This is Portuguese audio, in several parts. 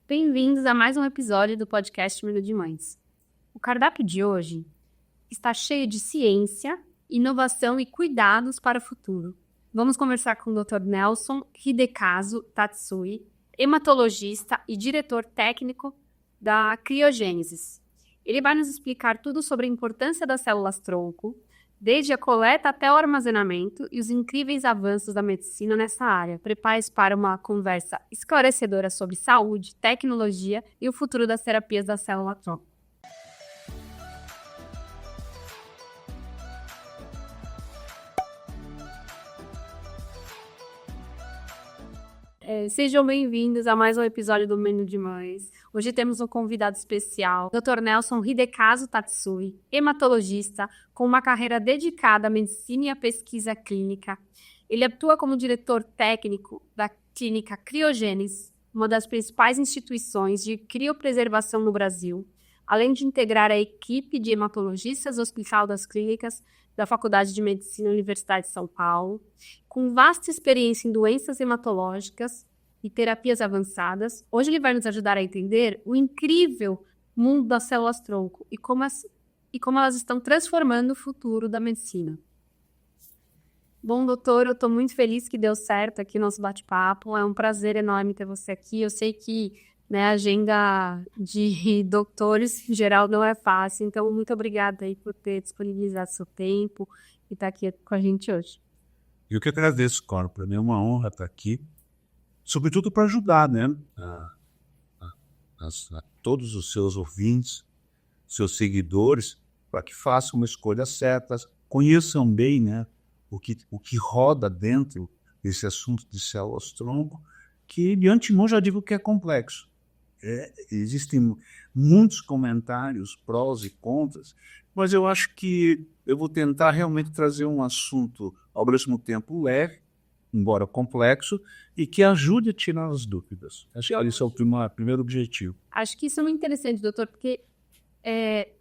Bem-vindos a mais um episódio do podcast Minuto de Mães. O cardápio de hoje está cheio de ciência, inovação e cuidados para o futuro. Vamos conversar com o Dr. Nelson Hidekazu Tatsui, hematologista e diretor técnico da Criogênesis. Ele vai nos explicar tudo sobre a importância das células-tronco, desde a coleta até o armazenamento e os incríveis avanços da medicina nessa área. Prepare-se para uma conversa esclarecedora sobre saúde, tecnologia e o futuro das terapias da célula-tronco. Sejam bem-vindos a mais um episódio do Minuto de Mães. Hoje temos um convidado especial, Dr. Nelson Hidekazu Tatsui, hematologista com uma carreira dedicada à medicina e à pesquisa clínica. Ele atua como diretor técnico da clínica Criogênesis, uma das principais instituições de criopreservação no Brasil, além de integrar a equipe de hematologistas do Hospital das Clínicas da Faculdade de Medicina da Universidade de São Paulo, com vasta experiência em doenças hematológicas e terapias avançadas. Hoje ele vai nos ajudar a entender o incrível mundo das células-tronco e como elas estão transformando o futuro da medicina. Bom, doutor, eu estou muito feliz que deu certo aqui o nosso bate-papo. É um prazer enorme ter você aqui. Eu sei que a agenda de doutores em geral não é fácil, então muito obrigada aí por ter disponibilizado seu tempo e estar aqui com a gente hoje. Eu que agradeço, Cora. Para mim é uma honra estar aqui, sobretudo para ajudar, a todos os seus ouvintes, seus seguidores, para que façam uma escolha certa, conheçam bem, o que roda dentro desse assunto de células-tronco, que de antemão já digo que é complexo. Existem muitos comentários, prós e contras, mas eu acho que eu vou tentar realmente trazer um assunto ao mesmo tempo leve, embora complexo, e que ajude a tirar as dúvidas. Acho que esse é o primeiro objetivo. Acho que isso é muito interessante, doutor, porque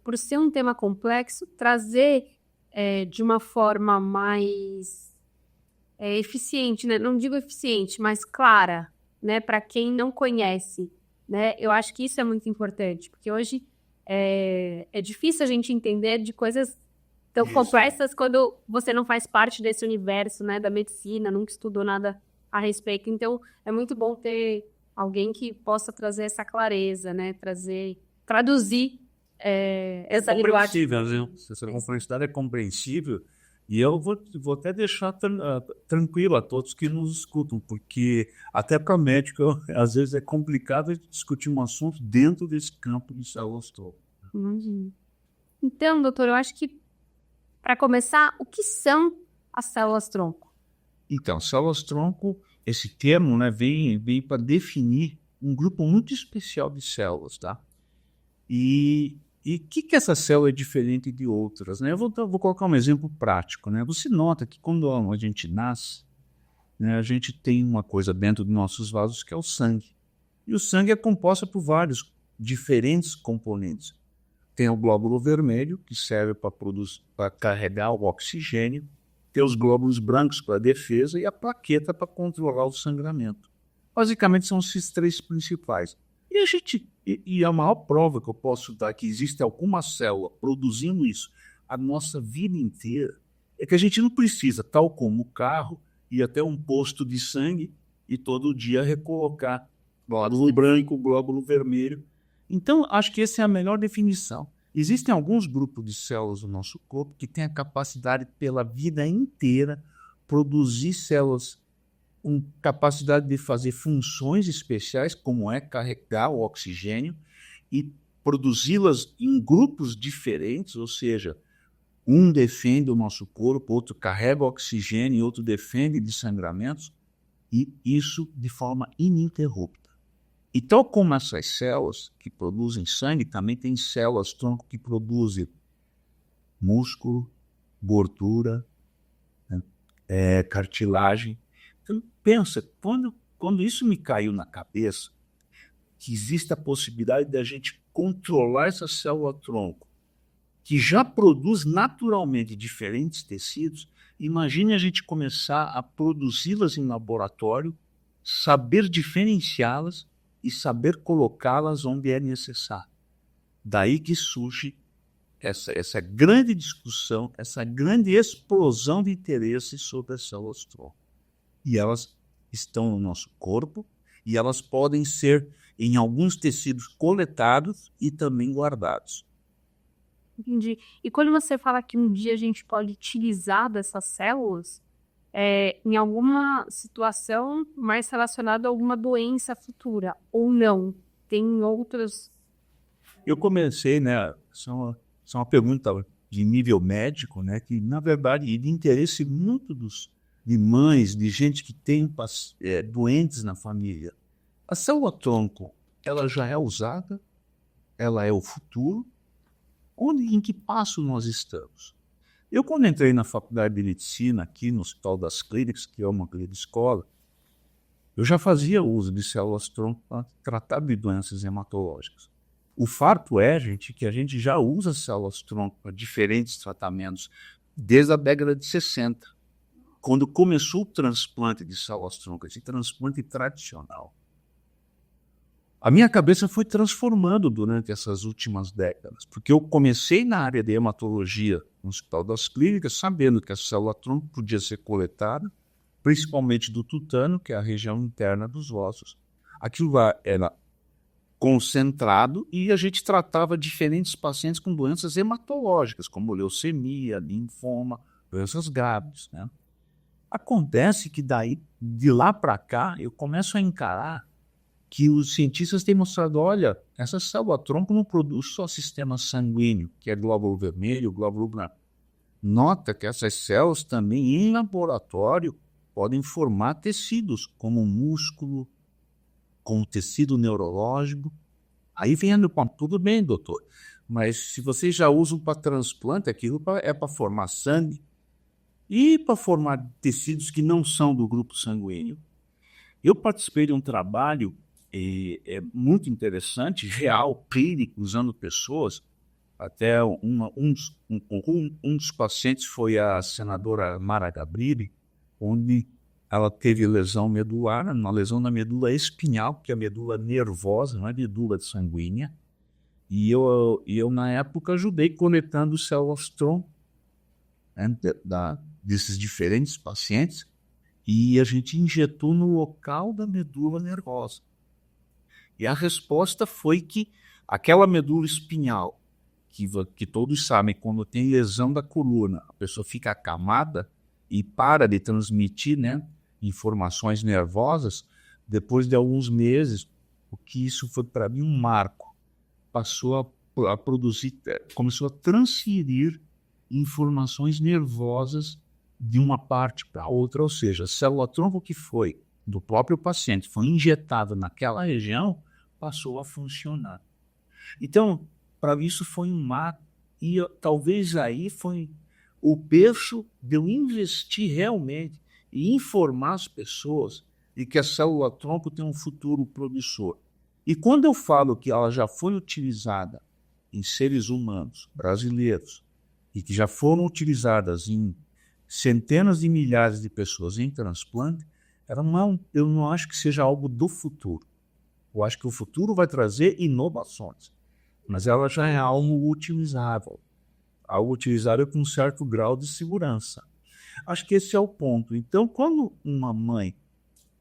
por ser um tema complexo, trazer de uma forma mais eficiente, não digo eficiente, mas clara, para quem não conhece. Eu acho que isso é muito importante, porque hoje é difícil a gente entender de coisas tão complexas quando você não faz parte desse universo, da medicina, nunca estudou nada a respeito. Então, é muito bom ter alguém que possa trazer essa clareza, traduzir essa linguagem. Essa complexidade é compreensível. E eu vou até deixar tranquilo a todos que nos escutam, porque até para médico, às vezes é complicado discutir um assunto dentro desse campo de células-tronco. Então, doutor, eu acho que, para começar, o que são as células-tronco? Então, células-tronco, esse termo vem para definir um grupo muito especial de células, tá? E o que essa célula é diferente de outras? Eu vou colocar um exemplo prático. Você nota que quando a gente nasce, a gente tem uma coisa dentro dos nossos vasos que é o sangue. E o sangue é composto por vários diferentes componentes. Tem o glóbulo vermelho, que serve para carregar o oxigênio, tem os glóbulos brancos para defesa e a plaqueta para controlar o sangramento. Basicamente são esses três principais. E a maior prova que eu posso dar que existe alguma célula produzindo isso a nossa vida inteira é que a gente não precisa, tal como o carro, ir até um posto de sangue e todo dia recolocar glóbulo branco, glóbulo vermelho. Então, acho que essa é a melhor definição. Existem alguns grupos de células do nosso corpo que têm a capacidade pela vida inteira produzir células com capacidade de fazer funções especiais, como é carregar o oxigênio e produzi-las em grupos diferentes, ou seja, um defende o nosso corpo, outro carrega o oxigênio e outro defende de sangramentos, e isso de forma ininterrupta. E tal como essas células que produzem sangue, também tem células-tronco que produzem músculo, gordura, cartilagem. Então, pensa, quando isso me caiu na cabeça, que existe a possibilidade de a gente controlar essa célula-tronco, que já produz naturalmente diferentes tecidos, imagine a gente começar a produzi-las em laboratório, saber diferenciá-las e saber colocá-las onde é necessário. Daí que surge essa grande discussão, essa grande explosão de interesse sobre as células-tronco. E elas estão no nosso corpo e elas podem ser, em alguns tecidos, coletados e também guardados. Entendi. E quando você fala que um dia a gente pode utilizar dessas células, em alguma situação mais relacionada a alguma doença futura, ou não? Tem outras... Eu comecei, né, são uma pergunta de nível médico, né, que, na verdade, é de interesse muito de mães, de gente que tem doentes na família. A célula-tronco, ela já é usada, ela é o futuro. Em que passo nós estamos? Eu, quando entrei na faculdade de medicina, aqui no Hospital das Clínicas, que é uma grande escola, eu já fazia uso de células-tronco para tratar de doenças hematológicas. O fato é, gente, que a gente já usa células-tronco para diferentes tratamentos desde a década de 60, quando começou o transplante de células-tronco, esse transplante tradicional. A minha cabeça foi transformando durante essas últimas décadas, porque eu comecei na área de hematologia no Hospital das Clínicas, sabendo que a célula-tronco podia ser coletada, principalmente do tutano, que é a região interna dos ossos. Aquilo lá era concentrado e a gente tratava diferentes pacientes com doenças hematológicas, como leucemia, linfoma, doenças graves, né? Acontece que daí, de lá para cá, eu começo a encarar que os cientistas têm mostrado, olha, essa célula-tronco não produz só sistema sanguíneo, que é glóbulo vermelho, glóbulo branco. Nota que essas células também, em laboratório, podem formar tecidos, como músculo, como tecido neurológico. Aí vem tudo bem, doutor, mas se vocês já usam para transplante, aquilo é para formar sangue e para formar tecidos que não são do grupo sanguíneo. Eu participei de um trabalho muito interessante, real, clínico, usando pessoas. Até um dos pacientes foi a senadora Mara Gabrilli, onde ela teve lesão medular, uma lesão na medula espinhal, que é a medula nervosa, não é medula sanguínea. E eu na época, ajudei coletando células-tronco, né, desses diferentes pacientes, e a gente injetou no local da medula nervosa. E a resposta foi que aquela medula espinhal, que todos sabem, quando tem lesão da coluna, a pessoa fica acamada e para de transmitir, né, informações nervosas, depois de alguns meses, o que isso foi para mim um marco. Passou a produzir, começou a transferir informações nervosas de uma parte para outra, ou seja, a célula-tronco que foi do próprio paciente, foi injetada naquela região, passou a funcionar. Então, para mim isso foi um marco, e talvez aí foi o berço de eu investir realmente e informar as pessoas de que a célula-tronco tem um futuro promissor. E quando eu falo que ela já foi utilizada em seres humanos brasileiros e que já foram utilizadas em centenas de milhares de pessoas em transplante, eu não acho que seja algo do futuro. Eu acho que o futuro vai trazer inovações, mas ela já é algo utilizável com um certo grau de segurança. Acho que esse é o ponto. Então, quando uma mãe,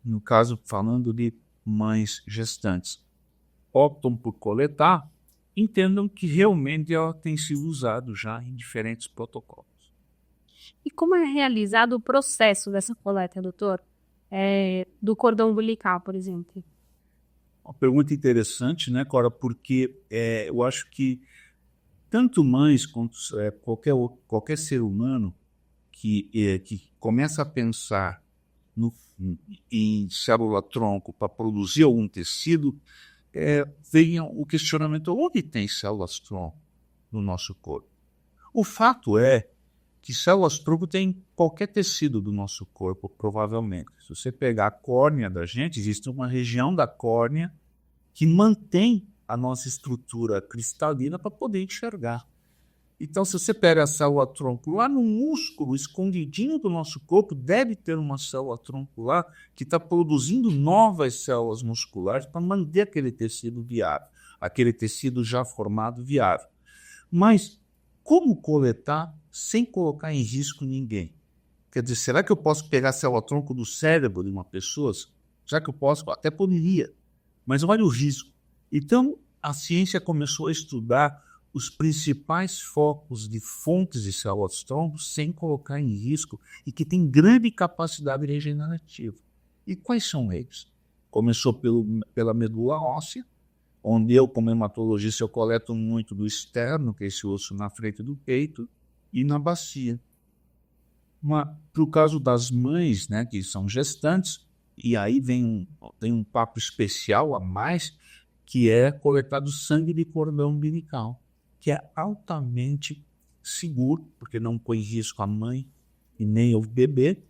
no caso falando de mães gestantes, optam por coletar, entendam que realmente ela tem sido usada já em diferentes protocolos. E como é realizado o processo dessa coleta, doutor? Do cordão umbilical, por exemplo? Uma pergunta interessante, né, Cora? Porque eu acho que tanto mães quanto qualquer ser humano que começa a pensar em célula-tronco para produzir algum tecido, venha o questionamento: onde tem células-tronco no nosso corpo? O fato é que células-tronco tem em qualquer tecido do nosso corpo, provavelmente. Se você pegar a córnea da gente, existe uma região da córnea que mantém a nossa estrutura cristalina para poder enxergar. Então, se você pega a célula-tronco lá no músculo, escondidinho do nosso corpo, deve ter uma célula-tronco lá que está produzindo novas células musculares para manter aquele tecido viável, aquele tecido já formado viável. Mas como coletar sem colocar em risco ninguém? Quer dizer, será que eu posso pegar a célula-tronco do cérebro de uma pessoa? Já que eu posso, até poderia, mas olha o risco. Então, a ciência começou a estudar os principais focos de fontes de células-tronco sem colocar em risco e que têm grande capacidade regenerativa. E quais são eles? Começou pela medula óssea, onde eu, como hematologista, eu coleto muito do externo, que é esse osso na frente do peito, e na bacia. Para o caso das mães, né, que são gestantes, e aí tem um papo especial a mais, que é coletado sangue de cordão umbilical, que é altamente seguro, porque não põe em risco a mãe e nem o bebê,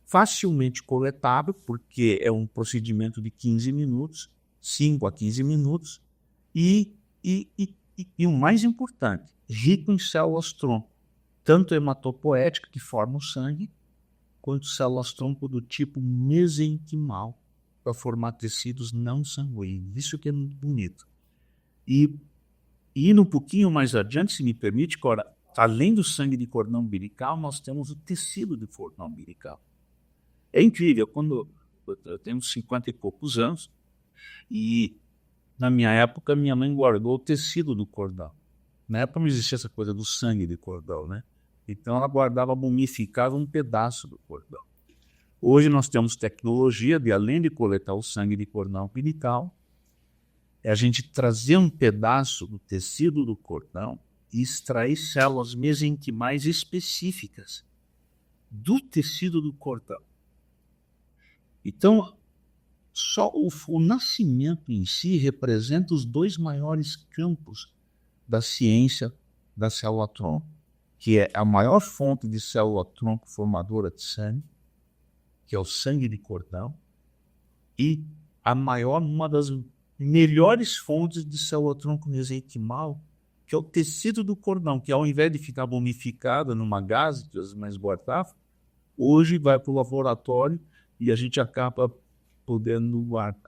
facilmente coletável, porque é um procedimento de 15 minutos, 5 a 15 minutos, e o mais importante, rico em células-tronco, tanto hematopoética, que forma o sangue, quanto células-tronco do tipo mesenquimal, para formar tecidos não sanguíneos. Isso que é bonito. E indo um pouquinho mais adiante, se me permite, Cora, além do sangue de cordão umbilical, nós temos o tecido de cordão umbilical. É incrível, quando eu tenho 50 e poucos anos, e na minha época, minha mãe guardou o tecido do cordão. Na época não existia essa coisa do sangue de cordão, né? Então ela guardava, mumificava um pedaço do cordão. Hoje nós temos tecnologia de, além de coletar o sangue de cordão umbilical, é a gente trazer um pedaço do tecido do cordão e extrair células mesenquimais específicas do tecido do cordão. Então, só o nascimento em si representa os dois maiores campos da ciência da célula-tronco, que é a maior fonte de célula-tronco formadora de sangue, que é o sangue de cordão, e uma das melhores fontes de célula-tronco mesenquimal, que é o tecido do cordão, que ao invés de ficar mumificado numa gase que as mães guardavam, hoje vai para o laboratório e a gente acaba podendo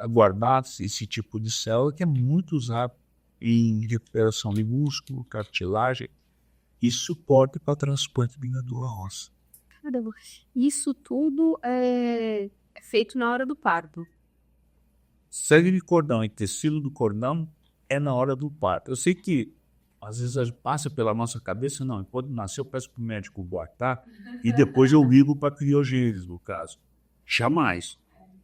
guardar esse tipo de célula, que é muito usado em recuperação de músculo, cartilagem e suporte para transplante de medula óssea. Caramba, isso tudo é feito na hora do parto. Sangue de cordão e tecido do cordão é na hora do parto. Eu sei que às vezes passa pela nossa cabeça, não, quando nascer eu peço para o médico guardar e depois eu ligo para a criogênese, no caso. Jamais.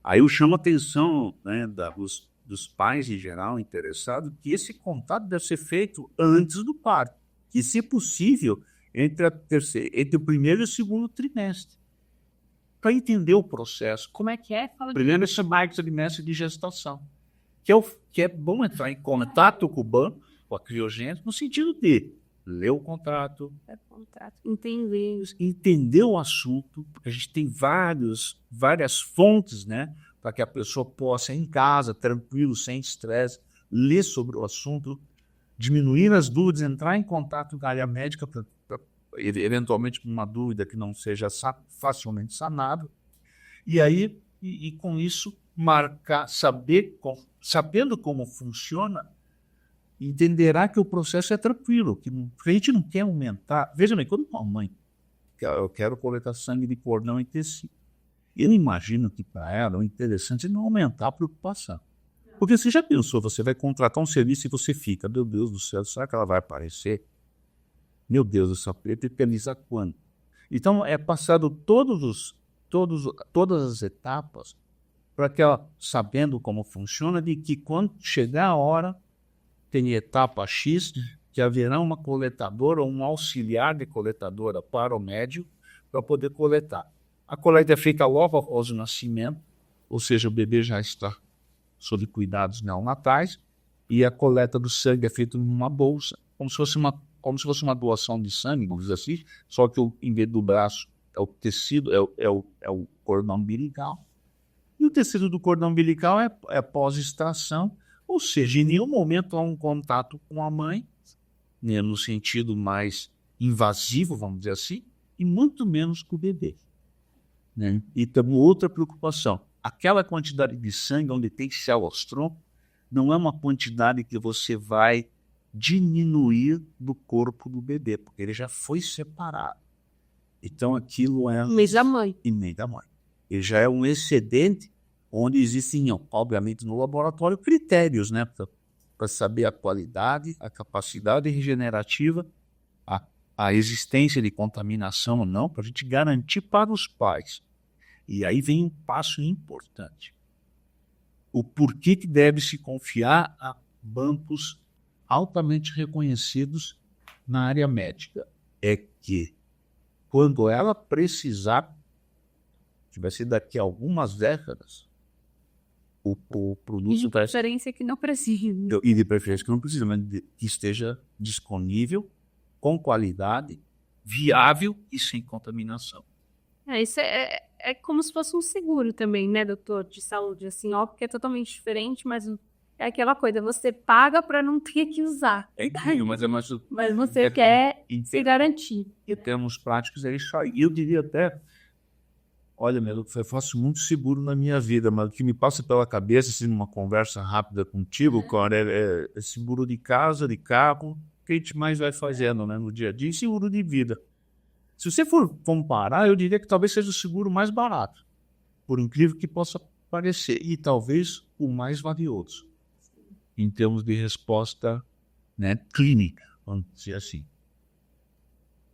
Aí eu chamo a atenção, né, dos pais em geral interessados, que esse contato deve ser feito antes do parto, que, se possível, entre o primeiro e o segundo trimestre, para entender o processo. Como é que é? Fala Primeiro esse trimestre de gestação, que é bom entrar em contato com o banco, com a criogênese, no sentido de ler o contrato, entender o assunto, porque a gente tem várias fontes, né, para que a pessoa possa, em casa, tranquilo, sem estresse, ler sobre o assunto, diminuir as dúvidas, entrar em contato com a área médica para eventualmente uma dúvida que não seja facilmente sanável, e aí, com isso, marcar, sabendo como funciona, entenderá que o processo é tranquilo, que a gente não quer aumentar. Veja bem, quando uma mãe, eu quero coletar sangue de cordão e tecido, eu imagino que para ela o interessante é não aumentar a preocupação. Porque você já pensou, você vai contratar um serviço e você fica, meu Deus do céu, será que ela vai aparecer? Meu Deus, essa preta eterniza quando? Então é passado todas as etapas para que ela, sabendo como funciona, de que quando chegar a hora, tem etapa X, que haverá uma coletadora ou um auxiliar de coletadora para o médico para poder coletar. A coleta é feita logo após o nascimento, ou seja, o bebê já está sob cuidados neonatais, e a coleta do sangue é feita numa bolsa, como se fosse uma doação de sangue, vamos dizer assim, só que em vez do braço é o tecido, é o cordão umbilical. E o tecido do cordão umbilical é pós-extração, ou seja, em nenhum momento há um contato com a mãe, né, no sentido mais invasivo, vamos dizer assim, e muito menos com o bebê. Né? E temos outra preocupação. Aquela quantidade de sangue onde tem células-tronco não é uma quantidade que você vai diminuir do corpo do bebê, porque ele já foi separado. Então aquilo é... Mês da mãe. E mês da mãe. Ele já é um excedente onde existem, obviamente, no laboratório, critérios, né, para saber a qualidade, a capacidade regenerativa, a existência de contaminação ou não, para a gente garantir para os pais. E aí vem um passo importante. O porquê que deve se confiar a bancos altamente reconhecidos na área médica. É que, quando ela precisar, que vai ser daqui a algumas décadas, o produto... E de preferência que não precisa. E de preferência que não precisa, mas que esteja disponível, com qualidade, viável e sem contaminação. Isso é como se fosse um seguro também, né, doutor, de saúde, assim, ó, porque é totalmente diferente, mas é aquela coisa, você paga para não ter que usar. É incrível, mas é mais... Mas você quer se garantir. Em termos práticos, é isso aí. Eu diria até, olha, eu faço muito seguro na minha vida, mas o que me passa pela cabeça, assim, numa conversa rápida contigo, cara, é seguro de casa, de carro, que a gente mais vai fazendo, né, no dia a dia, e seguro de vida. Se você for comparar, eu diria que talvez seja o seguro mais barato, por incrível que possa parecer, e talvez o mais valioso, em termos de resposta, né, clínica, vamos dizer assim.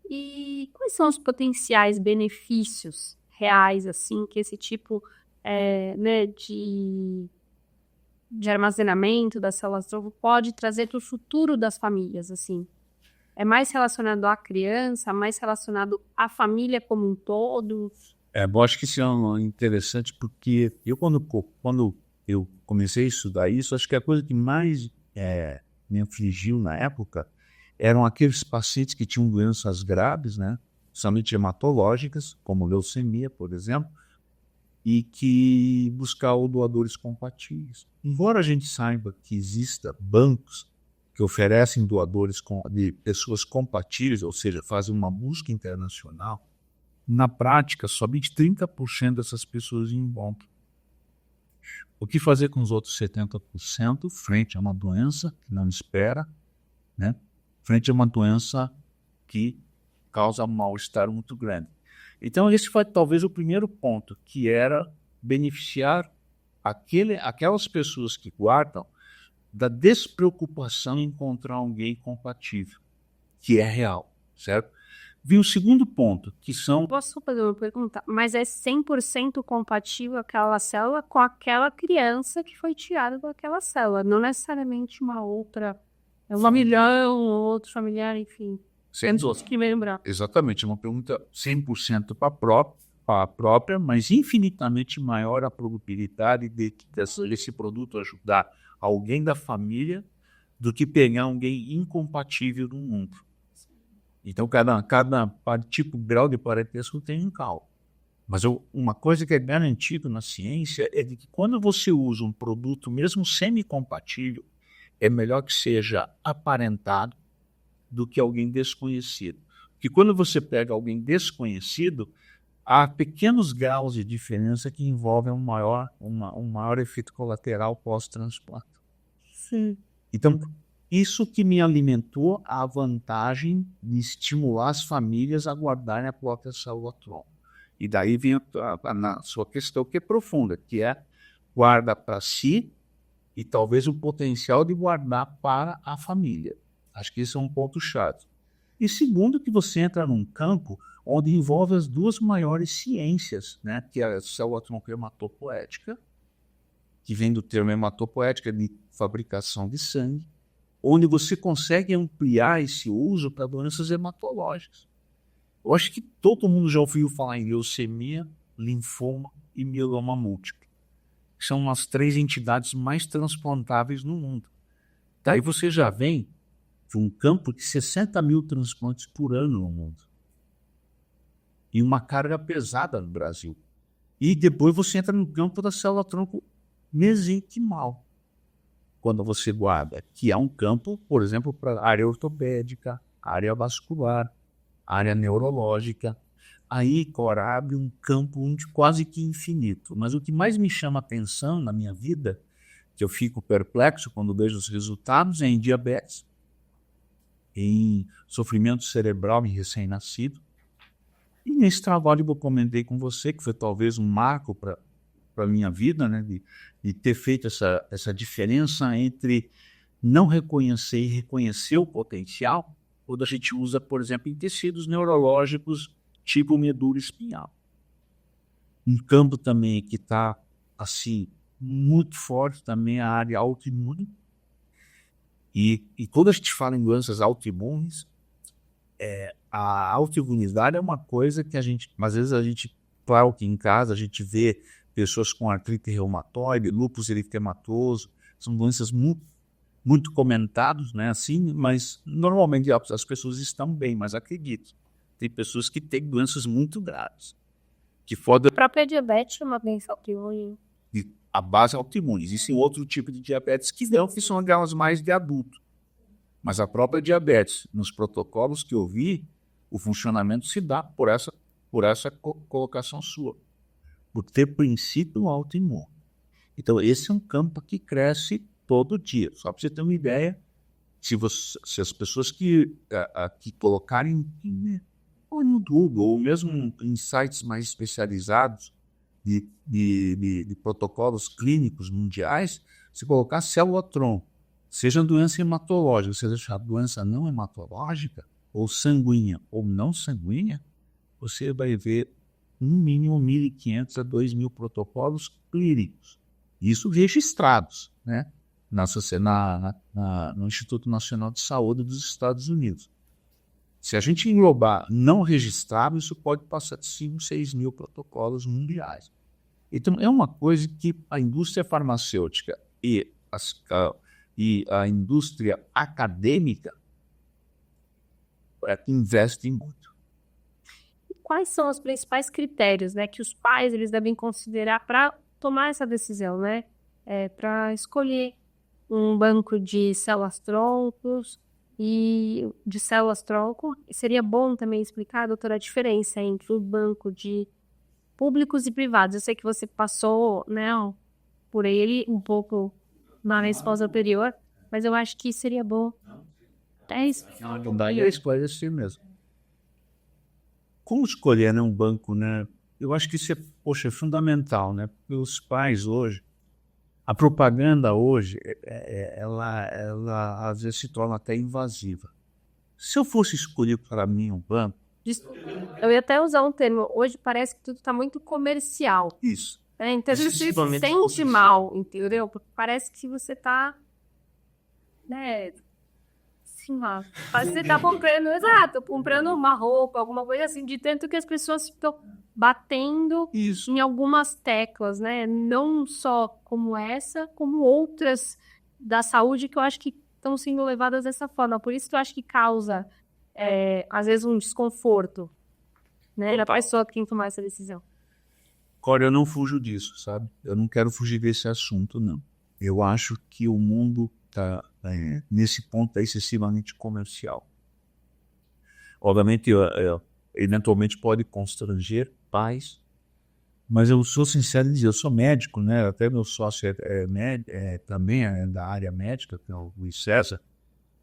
E quais são os potenciais benefícios reais, assim, que esse tipo né, de armazenamento das células-tronco pode trazer para o futuro das famílias, assim? É mais relacionado à criança, mais relacionado à família como um todo? Eu acho que isso é interessante porque quando eu comecei a estudar isso, acho que a coisa que mais me afligiu na época eram aqueles pacientes que tinham doenças graves, né, somente hematológicas, como leucemia, por exemplo, e que buscavam doadores compatíveis. Embora a gente saiba que existam bancos que oferecem doadores de pessoas compatíveis, ou seja, fazem uma busca internacional, na prática, somente 30% dessas pessoas encontram. O que fazer com os outros 70% frente a uma doença que não espera, né? Frente a uma doença que causa um mal-estar muito grande? Então, esse foi talvez o primeiro ponto, que era beneficiar aquelas pessoas que guardam da despreocupação em encontrar alguém compatível, que é real, certo? Vem o segundo ponto, que são... Posso fazer uma pergunta? Mas é 100% compatível aquela célula com aquela criança que foi tirada daquela célula, não necessariamente uma outra, uma milhão, outro familiar, enfim. Sem dúvida. Que lembrar. Exatamente, é uma pergunta 100% para a própria, mas infinitamente maior a probabilidade desse produto ajudar alguém da família do que pegar alguém incompatível no mundo. Então, cada tipo, grau de parentesco tem um cálculo. Mas uma coisa que é garantida na ciência é de que quando você usa um produto, mesmo semi-compatível, é melhor que seja aparentado do que alguém desconhecido. Porque quando você pega alguém desconhecido, há pequenos graus de diferença que envolvem um maior efeito colateral pós-transplante. Sim. Então, isso que me alimentou a vantagem de estimular as famílias a guardarem a própria célula-tronco. E daí vem a sua questão, que é profunda, que é guarda para si e talvez o potencial de guardar para a família. Acho que esse é um ponto-chave. E segundo, que você entra num campo onde envolve as duas maiores ciências, né, que é a célula-tronco hematopoética, que vem do termo hematopoética, de fabricação de sangue, onde você consegue ampliar esse uso para doenças hematológicas. Eu acho que todo mundo já ouviu falar em leucemia, linfoma e mieloma múltiplo. São as 3 entidades mais transplantáveis no mundo. Daí você já vem de um campo de 60 mil transplantes por ano no mundo. E uma carga pesada no Brasil. E depois você entra no campo da célula-tronco mesenquimal, quando você guarda, que é um campo, por exemplo, para área ortopédica, área vascular, área neurológica. Aí, Cora, abre um campo quase que infinito. Mas o que mais me chama a atenção na minha vida, que eu fico perplexo quando vejo os resultados, é em diabetes, em sofrimento cerebral em recém-nascido. E nesse trabalho que eu comentei com você, que foi talvez um marco para a minha vida, né, de ter feito essa diferença entre não reconhecer e reconhecer o potencial, quando a gente usa, por exemplo, em tecidos neurológicos, tipo medula espinhal. Um campo também que está, assim, muito forte também é a área autoimune. E quando a gente fala em doenças autoimunes, a autoimunidade é uma coisa que às vezes claro que em casa a gente vê pessoas com artrite reumatoide, lúpus eritematoso, são doenças muito comentadas, né, assim, mas normalmente as pessoas estão bem, mas acredito, tem pessoas que têm doenças muito graves, que A própria diabetes é uma doença autoimune. A base é autoimune. Existe outro tipo de diabetes que são aquelas mais de adulto. Mas a própria diabetes, nos protocolos que eu vi, o funcionamento se dá por essa colocação sua, por ter princípio autoimune. Então, esse é um campo que cresce todo dia. Só para você ter uma ideia, se as pessoas que colocarem ou no Google, ou mesmo em sites mais especializados de protocolos clínicos mundiais, se colocar célula-tronco, seja doença hematológica, seja a doença não hematológica, ou sanguínea ou não sanguínea, você vai ver no mínimo 1.500 a 2.000 protocolos clínicos. Isso registrados, né, no Instituto Nacional de Saúde dos Estados Unidos. Se a gente englobar não registrado, isso pode passar de 5, 6 mil protocolos mundiais. Então, é uma coisa que a indústria farmacêutica e a indústria acadêmica investem muito. E quais são os principais critérios, né, que os pais eles devem considerar para tomar essa decisão, né? Para escolher um banco de células-troncos e de células-tronco. Seria bom também explicar, doutora, a diferença entre o banco de públicos e privados. Eu sei que você passou, né, por ele um pouco na resposta anterior, mas eu acho que seria bom. Daí a escolha é assim mesmo. Como escolher, né, um banco, né? Eu acho que isso é fundamental, né? Porque os pais hoje, a propaganda hoje, ela às vezes se torna até invasiva. Se eu fosse escolher para mim um banco... Eu ia até usar um termo, hoje parece que tudo está muito comercial. Isso. Então você se sente mal, entendeu? Porque parece que você está, né, assim, ó, você está comprando uma roupa, alguma coisa assim, de tanto que as pessoas ficam batendo em algumas teclas, né? Não só como essa, como outras da saúde que eu acho que estão sendo levadas dessa forma. Por isso que eu acho que causa, às vezes, um desconforto, né, na pessoa que tem que tomar essa decisão. Cora, eu não fujo disso, sabe? Eu não quero fugir desse assunto, não. Eu acho que o mundo está, nesse ponto, excessivamente comercial. Obviamente, eventualmente pode constranger pais, mas eu sou sincero em dizer, eu sou médico, né? Até meu sócio também é da área médica, que é o Luiz César.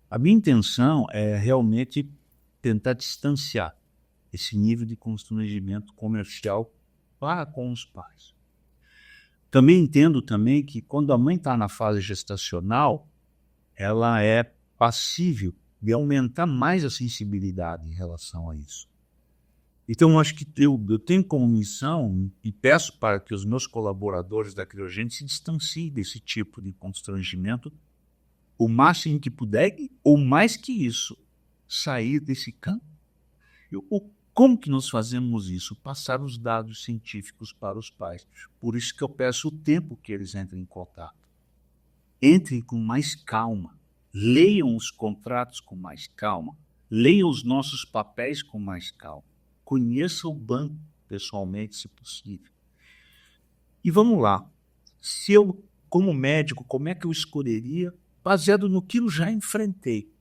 A minha intenção é realmente tentar distanciar esse nível de constrangimento comercial para com os pais. Também entendo também que quando a mãe está na fase gestacional, ela é passível de aumentar mais a sensibilidade em relação a isso. Então, acho que eu tenho como missão e peço para que os meus colaboradores da Criogênese se distanciem desse tipo de constrangimento o máximo que puder, ou mais que isso, sair desse campo. Como que nós fazemos isso? Passar os dados científicos para os pais. Por isso que eu peço o tempo que eles entrem em contato. Entrem com mais calma. Leiam os contratos com mais calma. Leiam os nossos papéis com mais calma. Conheça o banco pessoalmente, se possível. E vamos lá. Se eu, como médico, como é que eu escolheria? Baseado no que eu já enfrentei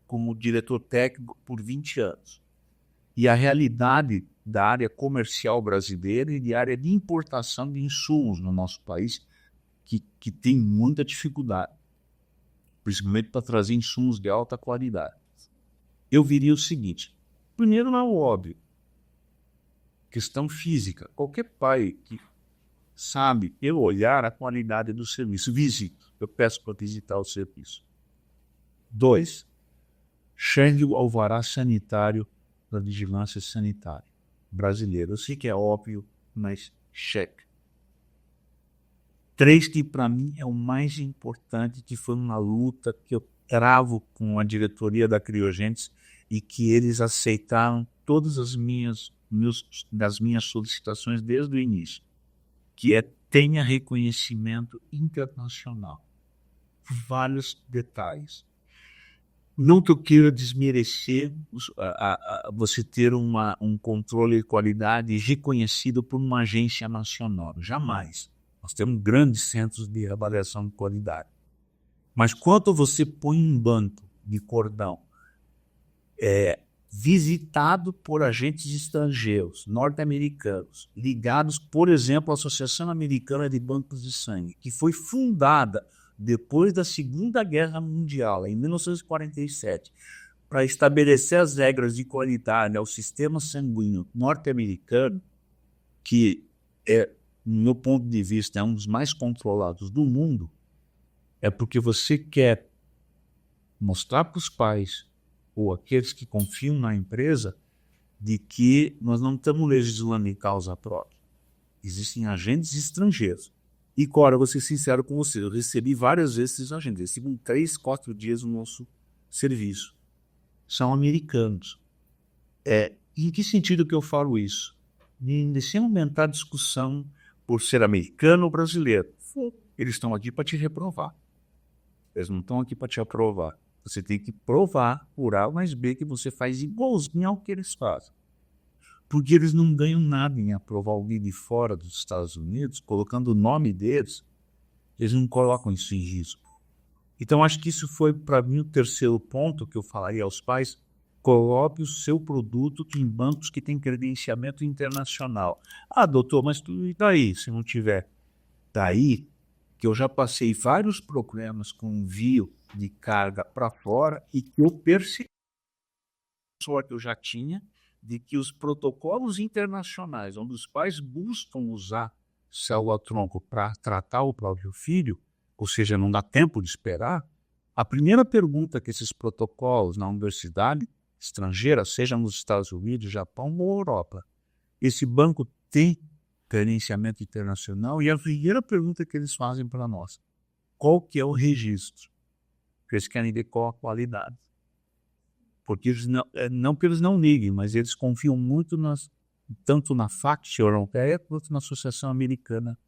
como diretor técnico por 20 anos. e a realidade da área comercial brasileira e de área de importação de insumos no nosso país, que tem muita dificuldade, principalmente para trazer insumos de alta qualidade. Eu diria o seguinte: primeiro, não é óbvio, questão física. Qualquer pai que sabe, eu olhar a qualidade do serviço, visito, eu peço para visitar o serviço. 2, chegue o alvará sanitário da vigilância sanitária brasileira. Eu sei que é óbvio, mas cheque. 3, que para mim é o mais importante, que foi uma luta que eu travo com a diretoria da Criogentes e que eles aceitaram todas das minhas solicitações desde o início, que é: tenha reconhecimento internacional. Vários detalhes. Não que eu queira desmerecer você ter um controle de qualidade reconhecido por uma agência nacional. Jamais. Nós temos grandes centros de avaliação de qualidade. Mas quando você põe um banco de cordão visitado por agentes estrangeiros, norte-americanos, ligados, por exemplo, à Associação Americana de Bancos de Sangue, que foi fundada depois da Segunda Guerra Mundial, em 1947, para estabelecer as regras de qualidade ao sistema sanguíneo norte-americano, que no meu ponto de vista, é um dos mais controlados do mundo, é porque você quer mostrar para os pais ou aqueles que confiam na empresa de que nós não estamos legislando em causa própria. Existem agentes estrangeiros. E, Cora, vou ser sincero com você, eu recebi várias vezes esses agentes. Eles ficam 3, 4 dias no nosso serviço. São americanos. Em que sentido que eu falo isso? Sem aumentar a discussão por ser americano ou brasileiro. Eles estão aqui para te reprovar. Eles não estão aqui para te aprovar. Você tem que provar, por A mais B, que você faz igualzinho ao que eles fazem. Porque eles não ganham nada em aprovar alguém de fora dos Estados Unidos, colocando o nome deles, eles não colocam isso em risco. Então, acho que isso foi, para mim, o terceiro ponto que eu falaria aos pais: coloque o seu produto em bancos que têm credenciamento internacional. Ah, doutor, mas e daí, se não tiver? Daí que eu já passei vários problemas com envio de carga para fora e que eu percebi, só que eu já tinha, de que os protocolos internacionais, onde os pais buscam usar célula-tronco para tratar o próprio filho, ou seja, não dá tempo de esperar, a primeira pergunta que esses protocolos na universidade estrangeira, seja nos Estados Unidos, Japão ou Europa, esse banco tem credenciamento internacional? E a primeira pergunta que eles fazem para nós: qual que é o registro? Porque eles querem ver qual a qualidade. Porque eles não que eles não liguem, mas eles confiam muito tanto na FACT europeia quanto na Associação Americana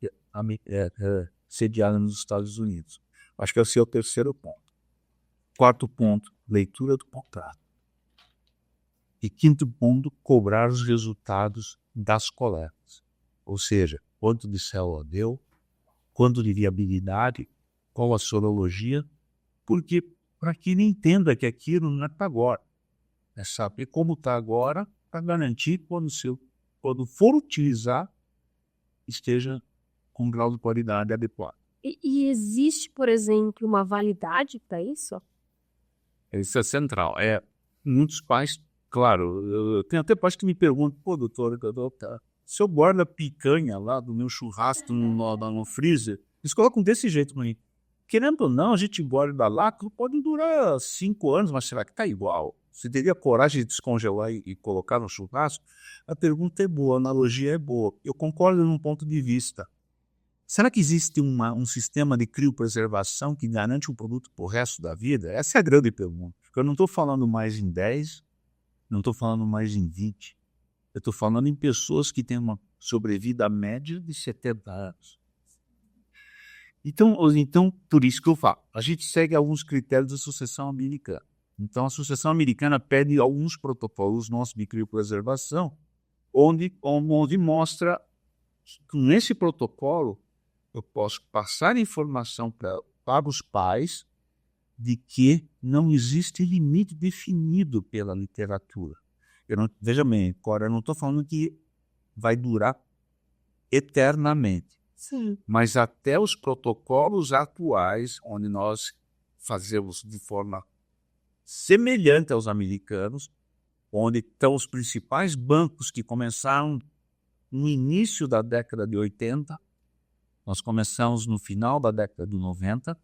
sediada nos Estados Unidos. Acho que esse é o terceiro ponto. 4º ponto, leitura do contrato. E 5º ponto, cobrar os resultados das coletas. Ou seja, quanto de célula deu, quanto de viabilidade, qual a sorologia, porque para que ele entenda que aquilo não é para agora. É saber como está agora, para garantir que quando for utilizar, esteja com um grau de qualidade adequado. E existe, por exemplo, uma validade para isso? Isso é central. Muitos pais, claro, tem até pais que me perguntam: pô, doutor, se eu guardo a picanha lá do meu churrasco no freezer, eles colocam desse jeito para mim. Querendo ou não, a gente guarda lá, pode durar 5 anos, mas será que está igual? Você teria coragem de descongelar e colocar no churrasco? A pergunta é boa, a analogia é boa. Eu concordo num ponto de vista. Será que existe um sistema de criopreservação que garante um produto para o resto da vida? Essa é a grande pergunta. Eu não estou falando mais em 10, não estou falando mais em 20. Eu estou falando em pessoas que têm uma sobrevida média de 70 anos. Então, por isso que eu falo, a gente segue alguns critérios da Associação Americana. Então, a Associação Americana pede alguns protocolos nossos de criopreservação, onde mostra que nesse protocolo eu posso passar informação para os pais de que não existe limite definido pela literatura. Veja bem, Cora, eu não estou falando que vai durar eternamente. Sim. Mas até os protocolos atuais, onde nós fazemos de forma semelhante aos americanos, onde estão os principais bancos que começaram no início da década de 80, nós começamos no final da década de 90,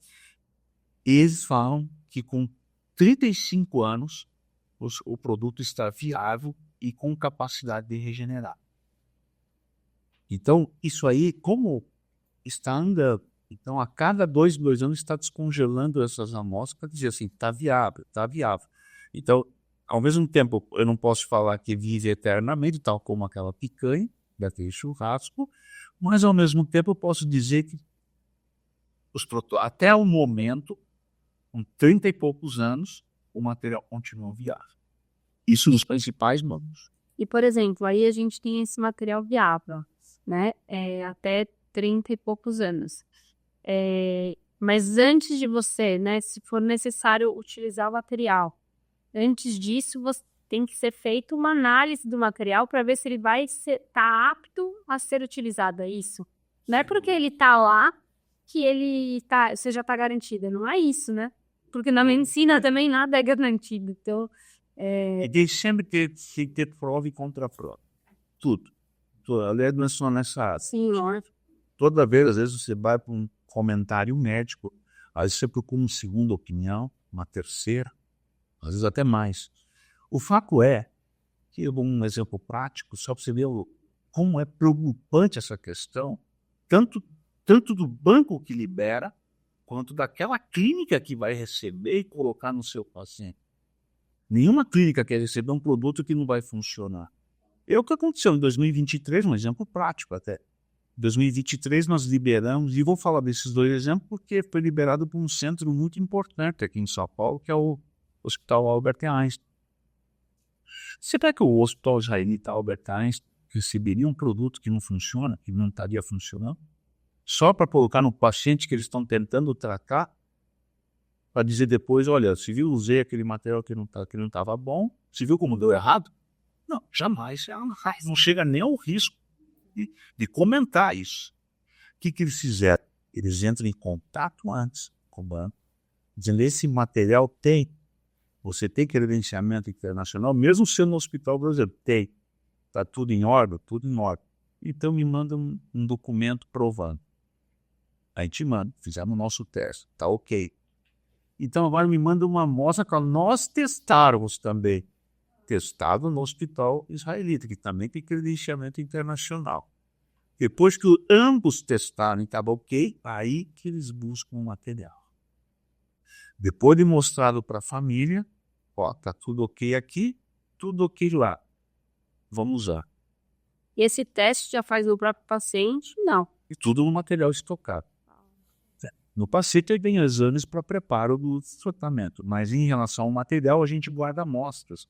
eles falam que com 35 anos o produto está viável e com capacidade de regenerar. Então, isso aí, como está andando, então a cada 2 anos está descongelando essas amostras para dizer assim, está viável, está viável. Então, ao mesmo tempo, eu não posso falar que vive eternamente, tal como aquela picanha, daquele churrasco, mas ao mesmo tempo eu posso dizer que até o momento, com 30 e poucos anos, o material continua viável. Isso nos principais bancos. E, por exemplo, aí a gente tem esse material viável, né? Até 30 e poucos anos. Mas antes de você, né, se for necessário utilizar o material, antes disso, tem que ser feita uma análise do material para ver se ele vai estar apto a ser utilizado, é isso? Não é porque ele está lá que você já está garantida, não é isso, né? Porque na medicina também nada é garantido, então... E tem sempre que ter prova e contraprova. Tudo. Aliás, não é só nessa área. Sim, lógico. Toda vez, às vezes, você vai para um comentário médico, às vezes você procura uma segunda opinião, uma terceira, às vezes até mais. O fato é que eu dou um exemplo prático, só para você ver como é preocupante essa questão, tanto do banco que libera, quanto daquela clínica que vai receber e colocar no seu paciente. Nenhuma clínica quer receber um produto que não vai funcionar. É o que aconteceu em 2023, um exemplo prático até. Em 2023 nós liberamos, e vou falar desses 2 exemplos porque foi liberado por um centro muito importante aqui em São Paulo, que é o Hospital Albert Einstein. Será que o Hospital Israelita Albert Einstein receberia um produto que não funciona, que não estaria funcionando, só para colocar no paciente que eles estão tentando tratar, para dizer depois, olha, se viu, usei aquele material que não estava bom, se viu como deu errado? Não, jamais. Não chega nem ao risco de comentar isso. O que eles fizeram? Eles entram em contato antes com o banco, dizendo, esse material você tem credenciamento internacional, mesmo sendo no hospital brasileiro, tem. Está tudo em ordem, tudo em ordem. Então me manda um documento provando. Aí te manda, fizemos o nosso teste, tá ok. Então agora me manda uma amostra para nós testarmos também. Testado no hospital israelita, que também tem credenciamento internacional. Depois que ambos testarem, estava ok, aí que eles buscam o material. Depois de mostrado para a família, tá tudo ok aqui, tudo ok lá. Vamos usar. E esse teste já faz o próprio paciente? Não. E tudo no material estocado. No paciente tem exames para preparo do tratamento, mas em relação ao material a gente guarda amostras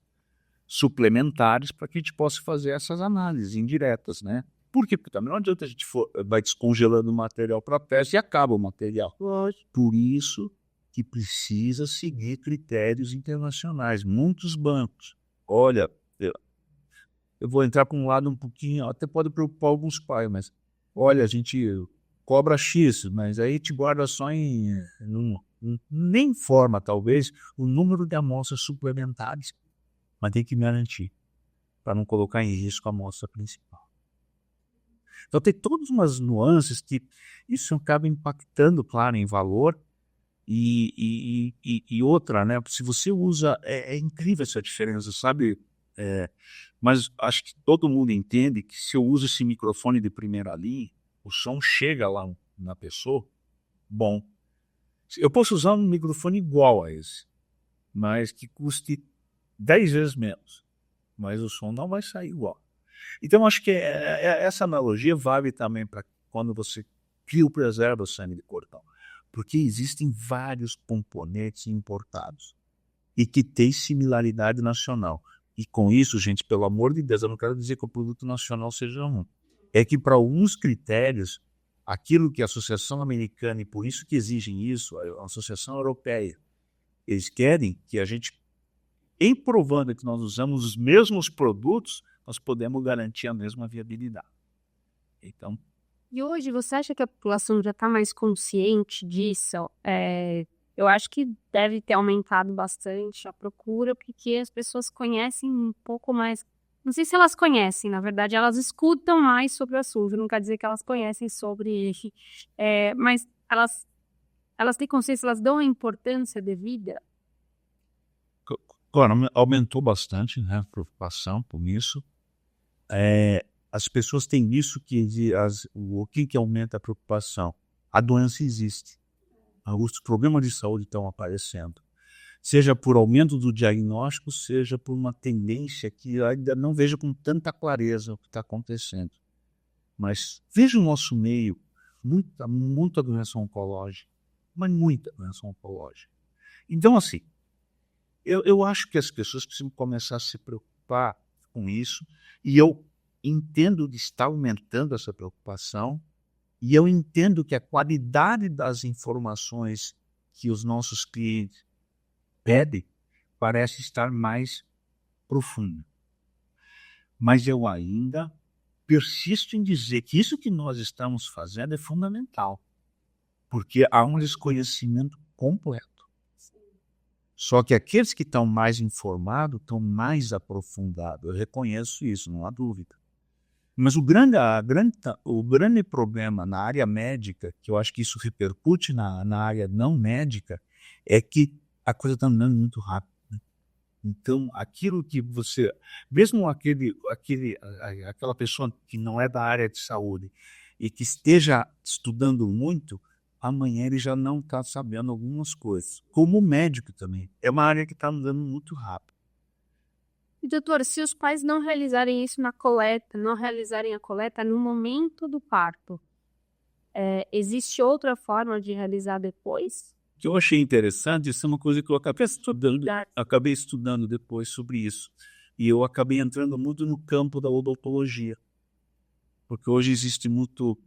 suplementares para que a gente possa fazer essas análises indiretas, né? Por quê? Porque também não adianta a gente vai descongelando o material para teste e acaba o material. Lógico. Por isso que precisa seguir critérios internacionais. Muitos bancos. Olha, eu vou entrar para um lado um pouquinho, até pode preocupar alguns pais, mas olha, a gente cobra X, mas aí te guarda só nem informa, talvez, o número de amostras suplementares, mas tem que garantir, para não colocar em risco a amostra principal. Então tem todas umas nuances que isso acaba impactando, claro, em valor, e outra, né? Se você usa, é incrível essa diferença, sabe? Mas acho que todo mundo entende que se eu uso esse microfone de primeira linha, o som chega lá na pessoa, bom. Eu posso usar um microfone igual a esse, mas que custe 10 vezes menos, mas o som não vai sair igual. Então acho que essa analogia vale também para quando você cria o preserva sangue de cordão, porque existem vários componentes importados e que têm similaridade nacional. E com isso, gente, pelo amor de Deus, eu não quero dizer que o produto nacional seja um. É que para alguns critérios, aquilo que a Associação Americana, e por isso que exigem isso, a Associação Europeia, eles querem que a gente em provando que nós usamos os mesmos produtos, nós podemos garantir a mesma viabilidade. Então, E hoje você acha que a população já está mais consciente disso? Eu acho que deve ter aumentado bastante a procura, porque as pessoas conhecem um pouco mais. Não sei se elas conhecem, na verdade, elas escutam mais sobre o assunto. Não quer dizer que elas conhecem sobre, mas elas têm consciência, elas dão a importância devida. claro, aumentou bastante, né, a preocupação com isso. As pessoas têm visto que o que aumenta a preocupação? A doença existe. Os problemas de saúde estão aparecendo. Seja por aumento do diagnóstico, seja por uma tendência que eu ainda não vejo com tanta clareza o que está acontecendo. Mas veja o nosso meio, muita doença oncológica, mas muita doença oncológica. Então, assim, eu acho que as pessoas precisam começar a se preocupar com isso, e eu entendo que está aumentando essa preocupação, e eu entendo que a qualidade das informações que os nossos clientes pedem parece estar mais profunda. Mas eu ainda persisto em dizer que isso que nós estamos fazendo é fundamental, porque há um desconhecimento completo. Só que aqueles que estão mais informados estão mais aprofundados. Eu reconheço isso, não há dúvida. Mas o grande problema na área médica, que eu acho que isso repercute na área não médica, é que a coisa está andando muito rápido. Né? Então, aquilo que você... Mesmo aquela pessoa que não é da área de saúde e que esteja estudando muito, amanhã ele já não está sabendo algumas coisas. Como médico também. É uma área que está andando muito rápido. E, doutor, se os pais não realizarem isso não realizarem a coleta no momento do parto, existe outra forma de realizar depois? O que eu achei interessante, isso é uma coisa que eu acabei estudando depois sobre isso. E eu acabei entrando muito no campo da odontologia. Porque hoje existe muito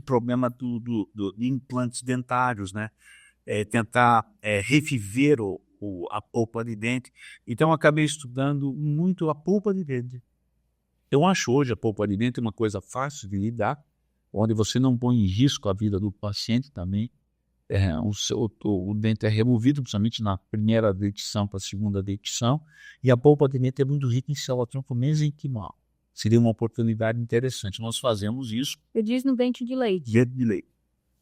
problema de implantes dentários, né? Tentar reviver a polpa de dente. Então, eu acabei estudando muito a polpa de dente. Eu acho hoje a polpa de dente uma coisa fácil de lidar, onde você não põe em risco a vida do paciente também. O dente é removido, principalmente na primeira dentição para a segunda dentição, e a polpa de dente é muito rica em célula-tronco mesenquimal. Seria uma oportunidade interessante. Nós fazemos isso. Eu disse no dente de leite. Dente de leite.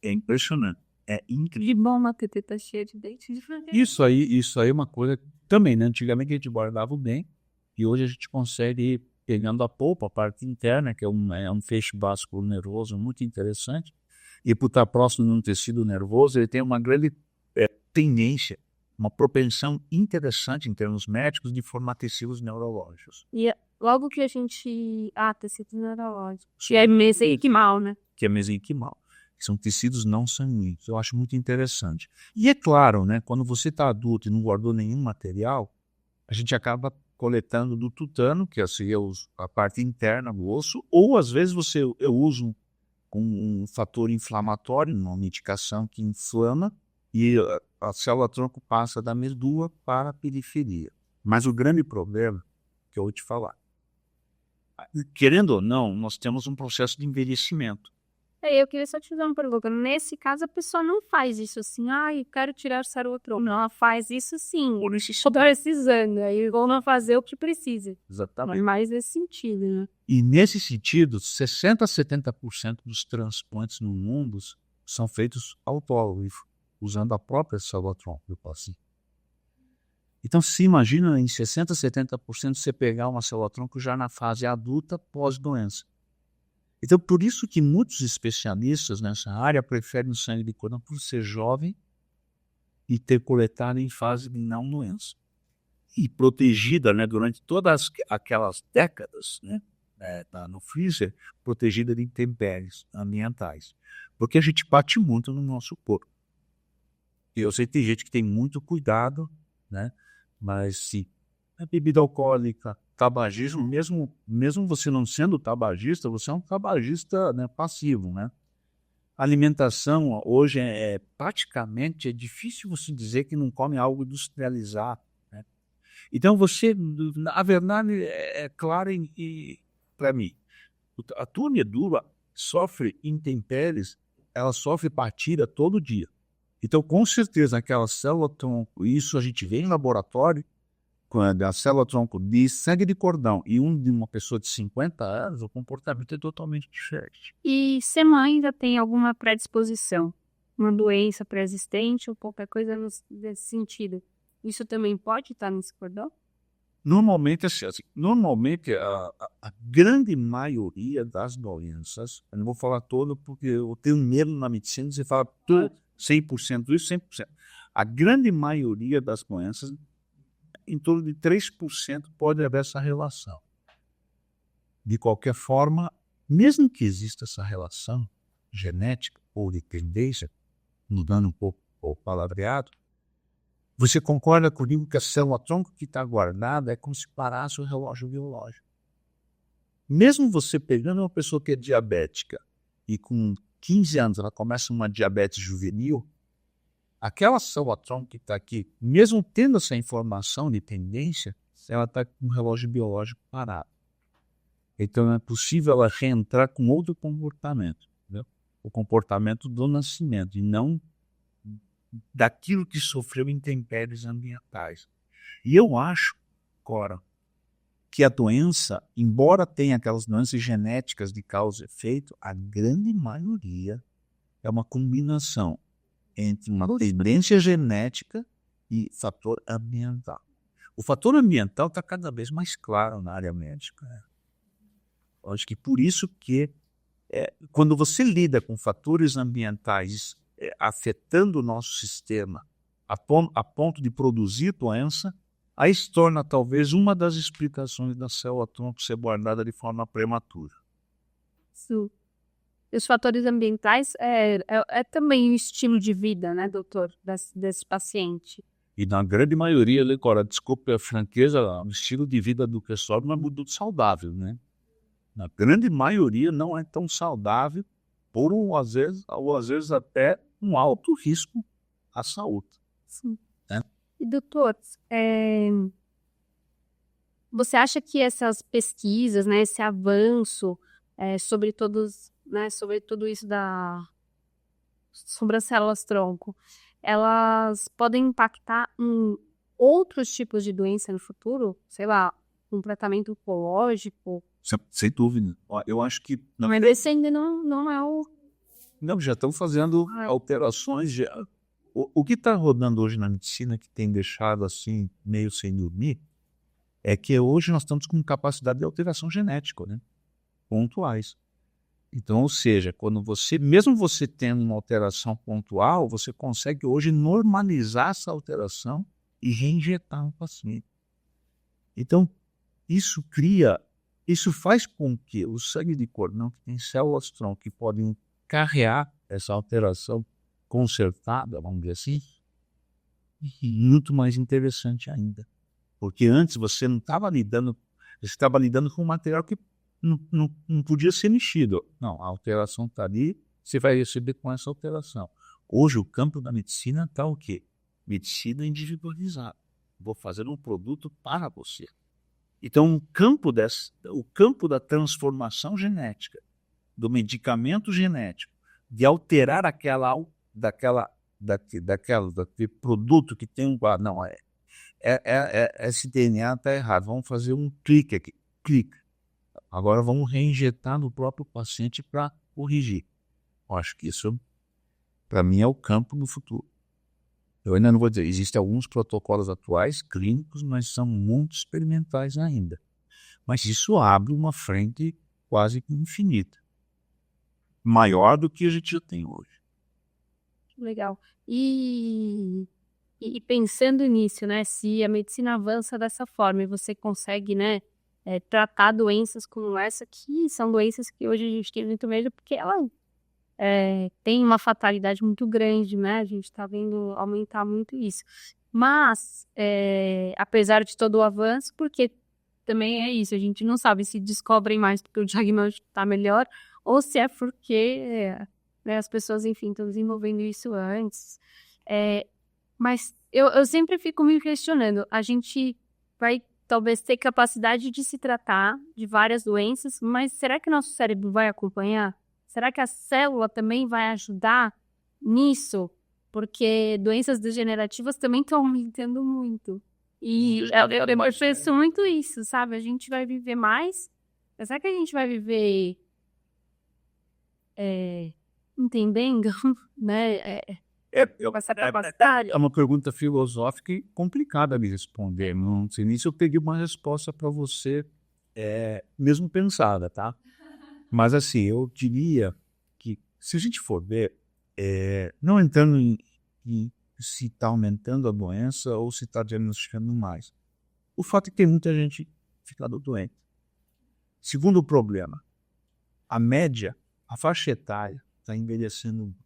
É impressionante. É incrível. Que bom, uma tetê tá cheia de dente de Isso aí é uma coisa também, né? Antigamente a gente guardava o dente e hoje a gente consegue ir pegando a polpa, a parte interna, que é um feixe básico nervoso muito interessante, e por estar próximo de um tecido nervoso, ele tem uma grande tendência, uma propensão interessante em termos médicos de formar tecidos neurológicos. E logo que a gente... tecido neurológico. Que é mesenquimal, né? Que é mesenquimal. São tecidos não sanguíneos. Eu acho muito interessante. E é claro, né, quando você está adulto e não guardou nenhum material, a gente acaba coletando do tutano, que seria a parte interna do osso, ou às vezes eu uso um fator inflamatório, uma medicação que inflama, e a célula-tronco passa da medula para a periferia. Mas o grande problema, que eu vou te falar, querendo ou não, nós temos um processo de envelhecimento. Eu queria só te fazer uma pergunta. Nesse caso, a pessoa não faz isso assim, eu quero tirar o célula-tronco. Não, ela faz isso sim, precisando. Aí vão não fazer o que precisa. Exatamente. Mas mais nesse sentido, né? E nesse sentido, 60% a 70% dos transplantes no mundo são feitos autólogos, usando a própria célula-tronco do paciente. Então, se imagina em 60% a 70% você pegar uma célula-tronco já na fase adulta pós-doença. Então, por isso que muitos especialistas nessa área preferem o sangue de cordão por ser jovem e ter coletado em fase de não doença. E protegida, né, durante todas aquelas décadas, né, no freezer, protegida de intempéries ambientais. Porque a gente bate muito no nosso corpo. E eu sei que tem gente que tem muito cuidado, né, mas se a bebida alcoólica, tabagismo, mesmo você não sendo tabagista, você é um tabagista, né, passivo, né? Alimentação hoje praticamente difícil você dizer que não come algo industrializado, né? Então você, na verdade, é claro para mim, a tua medula sofre intempéries, ela sofre partida todo dia. Então, com certeza, aquela célula-tronco, isso a gente vê em laboratório, quando a célula-tronco de sangue de cordão e de uma pessoa de 50 anos, o comportamento é totalmente diferente. E ser mãe ainda tem alguma predisposição, uma doença pré-existente ou qualquer coisa nesse sentido. Isso também pode estar nesse cordão? Normalmente, normalmente a grande maioria das doenças, eu não vou falar todo porque eu tenho medo na medicina de você falar 100% isso, 100%. A grande maioria das doenças, em torno de 3% pode haver essa relação. De qualquer forma, mesmo que exista essa relação genética ou de tendência, mudando um pouco o palavreado, você concorda comigo que a célula-tronco que está guardada é como se parasse o relógio biológico. Mesmo você pegando uma pessoa que é diabética e com 15 anos ela começa uma diabetes juvenil, aquela célula-tronco que está aqui, mesmo tendo essa informação de tendência, ela está com o relógio biológico parado. Então é possível ela reentrar com outro comportamento, entendeu? O comportamento do nascimento e não daquilo que sofreu intempéries ambientais. E eu acho, Cora, que a doença, embora tenha aquelas doenças genéticas de causa e efeito, a grande maioria é uma combinação entre uma tendência genética e fator ambiental. O fator ambiental está cada vez mais claro na área médica. Eu acho que por isso que quando você lida com fatores ambientais afetando o nosso sistema a ponto de produzir doença, aí se torna talvez uma das explicações da célula-tronco ser guardada de forma prematura. Sim. E os fatores ambientais é também o estilo de vida, né, doutor, desse paciente? E na grande maioria, Cora, desculpe a franqueza, o estilo de vida do pessoal não é muito saudável, né? Na grande maioria não é tão saudável, às vezes até um alto risco à saúde. Sim. Né? E doutor, você acha que essas pesquisas, né, esse avanço sobre tudo isso sobre as células-tronco, elas podem impactar em outros tipos de doença no futuro? Sei lá, um tratamento oncológico? Sem dúvida. Eu acho que... Mas esse ainda não é o... Não, já estão fazendo alterações. O que está rodando hoje na medicina que tem deixado assim, meio sem dormir, é que hoje nós estamos com capacidade de alteração genética, né? Pontuais. Então, ou seja, mesmo você tendo uma alteração pontual, você consegue hoje normalizar essa alteração e reinjetar no paciente. Então, isso faz com que o sangue de cordão, que tem células-tronco que podem carrear essa alteração consertada, vamos dizer assim, muito mais interessante ainda. Porque antes você não estava lidando, você estava lidando com um material que não podia ser mexido. Não, a alteração está ali, você vai receber com essa alteração. Hoje o campo da medicina está o quê? Medicina individualizada. Vou fazer um produto para você. Então o campo da transformação genética, do medicamento genético, de alterar daquele produto que tem um quadro. Não, esse DNA está errado. Vamos fazer um clique aqui. Clique. Agora vamos reinjetar no próprio paciente para corrigir. Eu acho que isso, para mim, é o campo do futuro. Eu ainda não vou dizer, existem alguns protocolos atuais, clínicos, mas são muito experimentais ainda. Mas isso abre uma frente quase que infinita. Maior do que a gente já tem hoje. Legal. E pensando nisso, né, se a medicina avança dessa forma e você consegue, né, tratar doenças como essa, que são doenças que hoje a gente tem muito medo, porque ela tem uma fatalidade muito grande, né, a gente está vendo aumentar muito isso. Mas, apesar de todo o avanço, porque também é isso, a gente não sabe se descobrem mais porque o diagnóstico está melhor, ou se é porque né, as pessoas, enfim, estão desenvolvendo isso antes. Mas eu sempre fico me questionando, a gente vai talvez ter capacidade de se tratar de várias doenças, mas será que nosso cérebro vai acompanhar? Será que a célula também vai ajudar nisso? Porque doenças degenerativas também estão aumentando muito. E eu penso muito isso, sabe? A gente vai viver mais, mas será que a gente vai viver entendendo, né? Com essa capacidade? É uma pergunta filosófica e complicada de responder. Não sei nem se eu peguei uma resposta para você, mesmo pensada, tá? Mas assim, eu diria que se a gente for ver, não entrando em se está aumentando a doença ou se está diagnosticando mais. O fato é que tem muita gente ficando doente. Segundo problema, a média, a faixa etária está envelhecendo muito.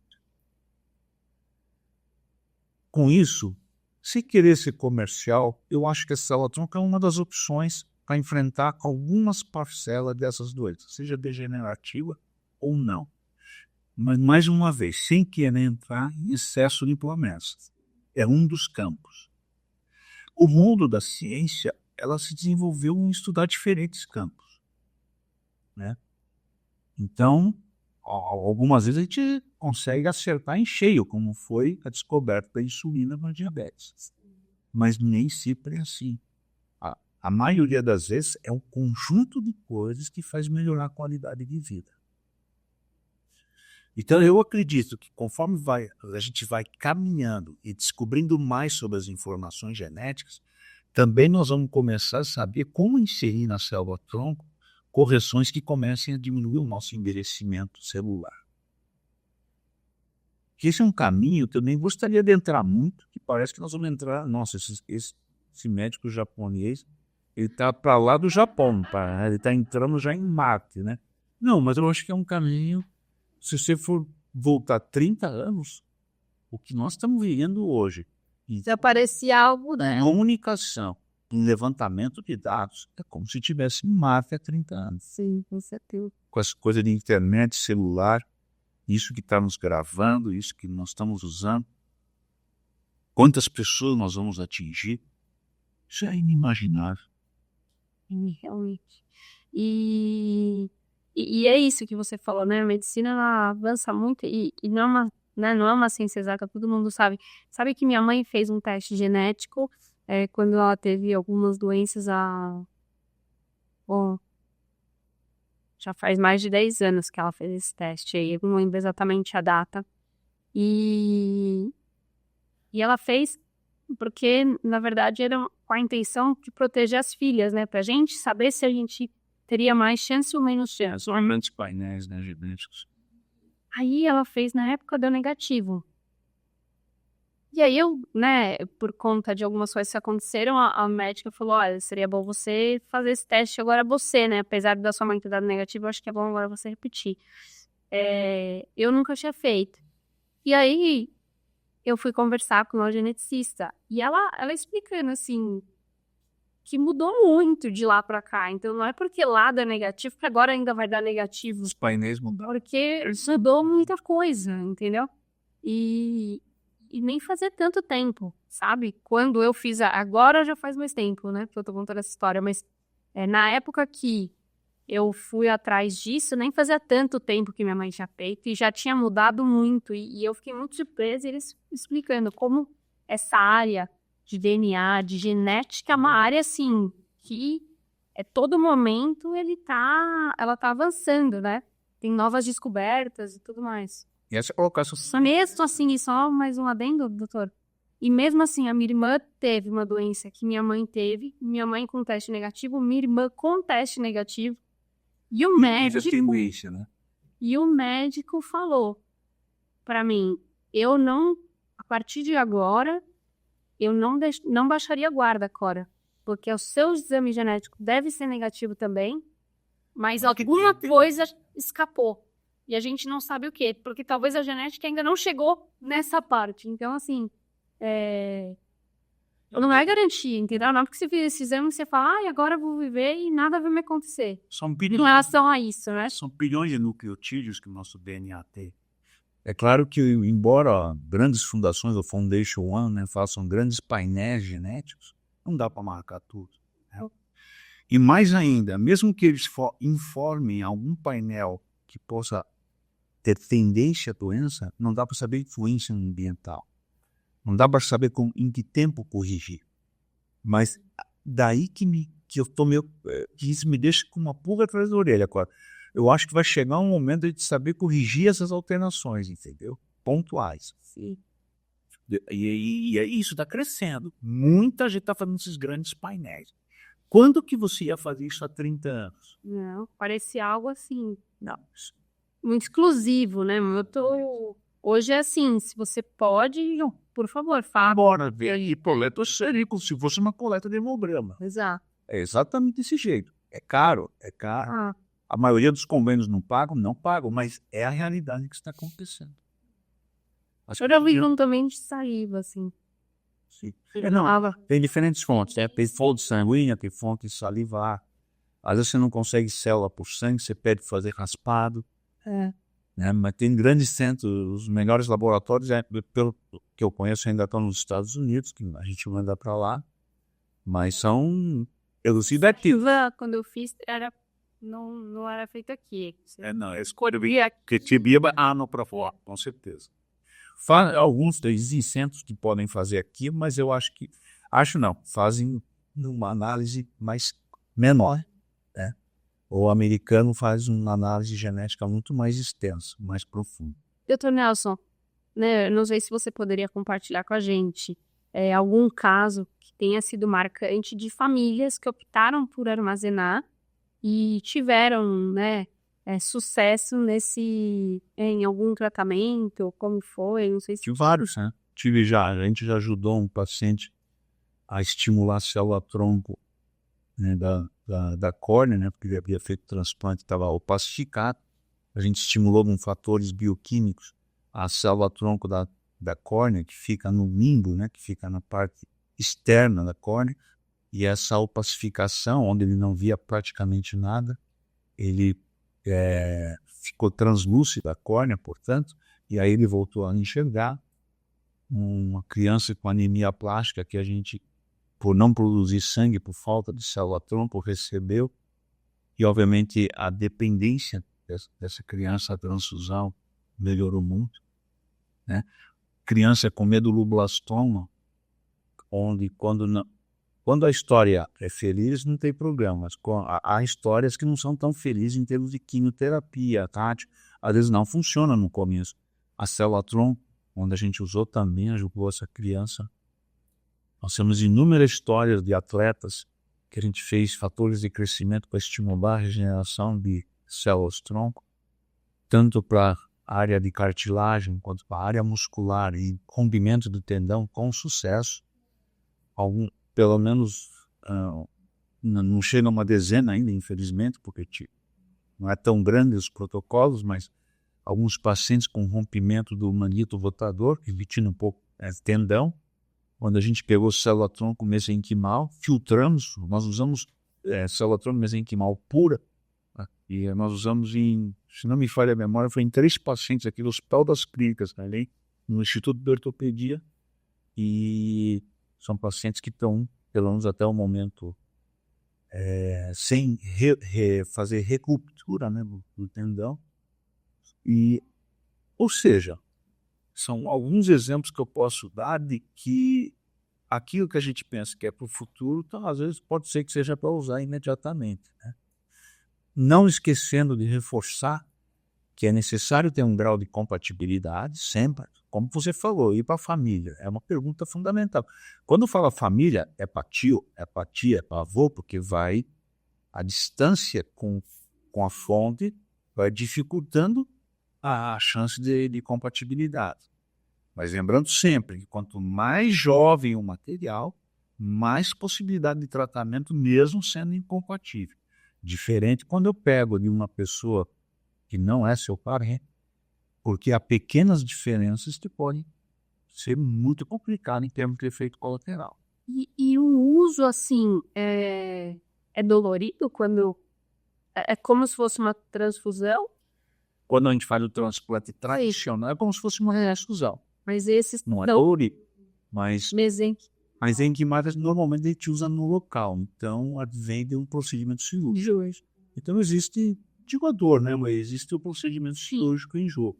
Com isso, se querer ser comercial, eu acho que a célula-tronco é uma das opções para enfrentar algumas parcelas dessas doenças, seja degenerativa ou não. Mas, mais uma vez, sem querer entrar em excesso de promessas. É um dos campos. O mundo da ciência, ela se desenvolveu em estudar diferentes campos, né? Então, algumas vezes a gente consegue acertar em cheio, como foi a descoberta da insulina para diabetes. Mas nem sempre é assim. A maioria das vezes é um conjunto de coisas que faz melhorar a qualidade de vida. Então, eu acredito que conforme a gente vai caminhando e descobrindo mais sobre as informações genéticas, também nós vamos começar a saber como inserir na célula-tronco correções que comecem a diminuir o nosso envelhecimento celular. Que esse é um caminho que eu nem gostaria de entrar muito, que parece que nós vamos entrar... Nossa, esse médico japonês, ele está para lá do Japão, ele está entrando já em Marte, né? Não, mas eu acho que é um caminho... Se você for voltar 30 anos, o que nós estamos vivendo hoje, Se aparecer algo, né? comunicação, em levantamento de dados, é como se tivesse em Marte há 30 anos. Sim, com certeza. Com as coisas de internet, celular, isso que está nos gravando, isso que nós estamos usando, quantas pessoas nós vamos atingir, isso é inimaginável. Realmente. E é isso que você falou, né? A medicina ela avança muito e não é uma, né, não é uma ciência exata, todo mundo sabe. Sabe que minha mãe fez um teste genético quando ela teve algumas doenças bom, já faz mais de 10 anos que ela fez esse teste aí, eu não lembro exatamente a data. E ela fez porque, na verdade, era com a intenção de proteger as filhas, né? Pra gente saber se a gente teria mais chance ou menos chance. São grandes painéis, né, genéticos. Aí ela fez, na época, deu negativo. E aí eu, né, por conta de algumas coisas que aconteceram, a médica falou, olha, seria bom você fazer esse teste agora você, né? Apesar da sua mãe ter dado negativo, eu acho que é bom agora você repetir. Eu nunca tinha feito. E aí eu fui conversar com uma geneticista. E ela explicando, assim, que mudou muito de lá pra cá. Então não é porque lá dá negativo que agora ainda vai dar negativo. Os painéis mudaram. Porque mudou muita coisa, entendeu? E nem fazer tanto tempo, sabe? Quando eu fiz, agora já faz mais tempo, né? Porque eu tô contando essa história, mas na época que eu fui atrás disso, nem fazia tanto tempo que minha mãe tinha feito e já tinha mudado muito. E eu fiquei muito surpresa eles explicando como essa área de DNA, de genética, é uma área, assim, que todo momento ela tá avançando, né? Tem novas descobertas e tudo mais. E essa colocação... Só mesmo assim, e só mais um adendo, doutor. E mesmo assim, a minha irmã teve uma doença que minha mãe teve, minha mãe com teste negativo, minha irmã com teste negativo, e o médico... né? E o médico falou pra mim, a partir de agora, eu não baixaria a guarda, Cora, porque o seu exame genético deve ser negativo também, mas alguma coisa escapou. E a gente não sabe o quê, porque talvez a genética ainda não chegou nessa parte. Então, assim, não é garantia, entendeu? Não é porque você fez esse exame você fala, agora eu vou viver e nada vai me acontecer. Em relação a isso, né? São bilhões de nucleotídeos que o nosso DNA tem. É claro que, embora grandes fundações, o Foundation One, né, façam grandes painéis genéticos, não dá para marcar tudo. E mais ainda, mesmo que eles informem algum painel que possa ter tendência à doença, não dá para saber influência ambiental. Não dá para saber em que tempo corrigir. Mas daí que eu tô que isso me deixa com uma pulga atrás da orelha agora. Eu acho que vai chegar um momento de saber corrigir essas alterações, entendeu? Pontuais. Sim. E isso está crescendo. Muita gente está fazendo esses grandes painéis. Quando que você ia fazer isso há 30 anos? Não, parecia algo assim, Não. muito exclusivo, né? Hoje é assim, se você pode, por favor, fala. Bora ver aí, coleta seria como se fosse uma coleta de hemograma. Exato. É exatamente desse jeito. É caro. A maioria dos convênios não pagam, mas é a realidade que está acontecendo. Eu já vi um também de saliva, assim. Sim. Tem diferentes fontes, né? Tem fonte sanguínea, tem fonte salivar. Às vezes você não consegue célula por sangue, você pede para fazer raspado. Né? Mas tem grandes centros, os melhores laboratórios, pelo que eu conheço, ainda estão nos Estados Unidos, que a gente manda para lá. Mas são elucidativos. Quando eu fiz, não era feito aqui. É escolha que tibia ano para fora, com certeza. Alguns desses centros que podem fazer aqui, mas eu fazem numa análise mais menor, né? O americano faz uma análise genética muito mais extensa, mais profunda. Dr. Nelson, né, não sei se você poderia compartilhar com a gente algum caso que tenha sido marcante de famílias que optaram por armazenar e tiveram, né, sucesso em algum tratamento, como foi, não sei se... Tive vários, né? A gente já ajudou um paciente a estimular a célula-tronco, né, da córnea, né, porque ele havia feito transplante, estava opacificado. A gente estimulou com fatores bioquímicos a célula-tronco da córnea, que fica no limbo, né, que fica na parte externa da córnea, e essa opacificação, onde ele não via praticamente nada, ele ficou translúcido a córnea, portanto, e aí ele voltou a enxergar. Uma criança com anemia plástica que a gente, por não produzir sangue, por falta de célula-tronco, recebeu, e obviamente a dependência dessa criança à transfusão melhorou muito, né? Criança com meduloblastoma, onde quando a história é feliz, não tem problema, mas há histórias que não são tão felizes em termos de quimioterapia, tática, às vezes não funciona no começo. A célula-tronco, onde a gente usou, também ajudou essa criança. Nós temos inúmeras histórias de atletas que a gente fez fatores de crescimento para estimular a regeneração de células-tronco, tanto para a área de cartilagem quanto para a área muscular e rompimento do tendão com sucesso. Pelo menos não chega a uma dezena ainda, infelizmente, porque não é tão grande os protocolos, mas alguns pacientes com rompimento do manguito rotador, repetindo um pouco, tendão, quando a gente pegou célula-tronco mesenquimal, filtramos, nós usamos célula-tronco mesenquimal pura, né? E nós usamos se não me falha a memória, foi em 3 pacientes aqui no Hospital das Clínicas, ali, no Instituto de Ortopedia, e são pacientes que estão, pelo menos até o momento, sem fazer recruptura, né, do tendão. Ou seja, são alguns exemplos que eu posso dar de que aquilo que a gente pensa que é para o futuro, então, às vezes pode ser que seja para usar imediatamente, né? Não esquecendo de reforçar que é necessário ter um grau de compatibilidade sempre, como você falou, ir para a família. É uma pergunta fundamental. Quando fala família, é para tio, é para tia, é para avô, porque a distância com a fonte vai dificultando a chance de compatibilidade. Mas lembrando sempre que quanto mais jovem o material, mais possibilidade de tratamento, mesmo sendo incompatível. Diferente quando eu pego de uma pessoa que não é seu parente, porque há pequenas diferenças que podem ser muito complicadas em termos de efeito colateral. E o uso, assim, é dolorido quando... É como se fosse uma transfusão? Quando a gente faz o transplante tradicional, é como se fosse uma transfusão. Mas esses não é dolorido, mas... As enzimáticas normalmente a gente usa no local, então advém de um procedimento cirúrgico. Então não existe, digo a dor, né? Mas existe o procedimento cirúrgico em jogo,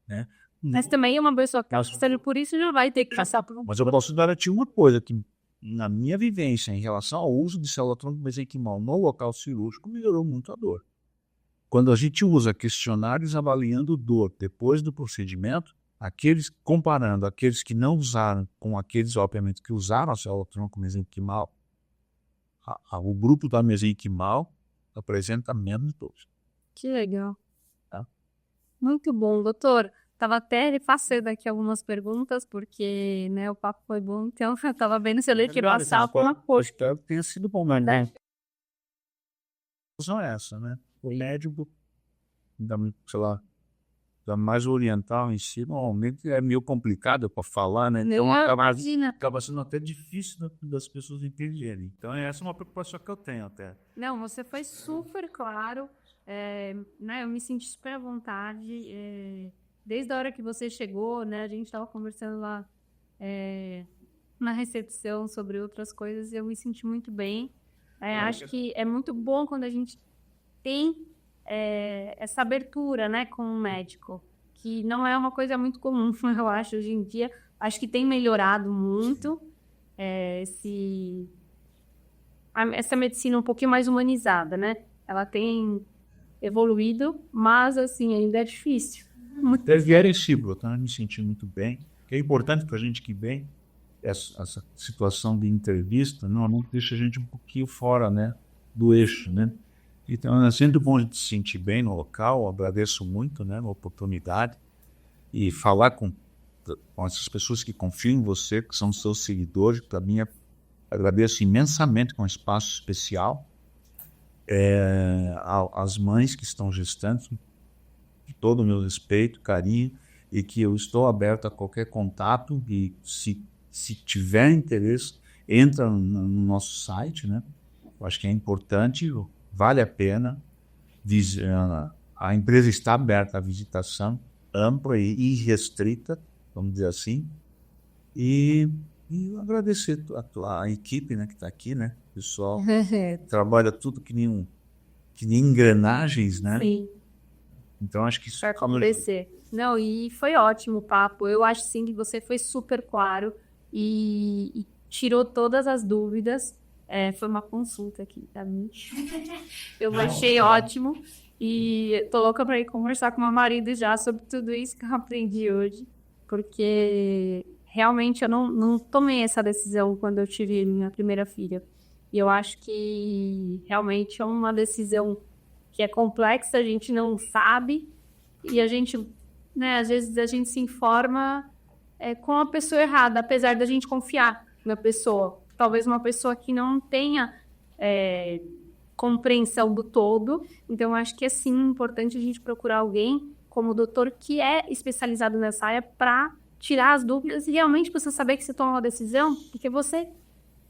né? Mas também uma pessoa que está passando por isso já vai ter que passar por um... Mas eu posso garantir uma coisa, que na minha vivência em relação ao uso de célula tronco mesenquimal no local cirúrgico, melhorou muito a dor. Quando a gente usa questionários avaliando dor depois do procedimento, comparando aqueles que não usaram com aqueles, obviamente, que usaram a célula tronco mesenquimal, o grupo da mesenquimal apresenta menos dor. Que legal. Tá? Muito bom, doutor. Tava até passando aqui algumas perguntas, porque, né, o papo foi bom, então eu tava vendo se eu ia tirar a salva uma coisa. Espero que tenha sido bom, mas né? Não é essa, né? O médico, sei lá, da mais oriental em si, normalmente é meio complicado para falar, né? Então acaba sendo até difícil das pessoas entenderem. Então essa é uma preocupação que eu tenho até. Não, você foi super claro, né? Eu me senti super à vontade. Desde a hora que você chegou, né? A gente estava conversando lá na recepção sobre outras coisas e eu me senti muito bem. Acho que é muito bom quando a gente tem essa abertura, né, com o médico, que não é uma coisa muito comum, eu acho, hoje em dia. Acho que tem melhorado muito essa medicina um pouquinho mais humanizada, né? Ela tem evoluído, mas, assim, ainda é difícil. Deve recíproco, eu estou me sentindo muito bem. Que é importante para a gente que vem, essa situação de entrevista, normalmente deixa a gente um pouquinho fora, né, do eixo, né? Então é sempre bom a gente se sentir bem no local. Eu agradeço muito, né, a oportunidade e falar com essas pessoas que confiam em você, que são seus seguidores. Para mim, agradeço imensamente com um espaço especial. As mães que estão gestantes, todo o meu respeito, carinho, e que eu estou aberto a qualquer contato. E se tiver interesse, entra no nosso site, né? Eu acho que é importante, vale a pena. A empresa está aberta à visitação ampla e irrestrita, vamos dizer assim. E agradecer a equipe, né, que está aqui, né? O pessoal trabalha tudo que nem engrenagens, né? Sim. Então acho que isso vai acontecer. Não, e foi ótimo o papo. Eu acho sim que você foi super claro e tirou todas as dúvidas. Foi uma consulta aqui pra mim. Eu achei ótimo e tô louca para ir conversar com meu marido já sobre tudo isso que eu aprendi hoje, porque realmente eu não tomei essa decisão quando eu tive minha primeira filha. E eu acho que realmente é uma decisão que é complexa, a gente não sabe, e a gente, né, às vezes a gente se informa com a pessoa errada, apesar da gente confiar na pessoa. Talvez uma pessoa que não tenha compreensão do todo. Então, acho que é sim importante a gente procurar alguém como o doutor que é especializado nessa área para tirar as dúvidas e realmente você saber que você toma uma decisão, porque você,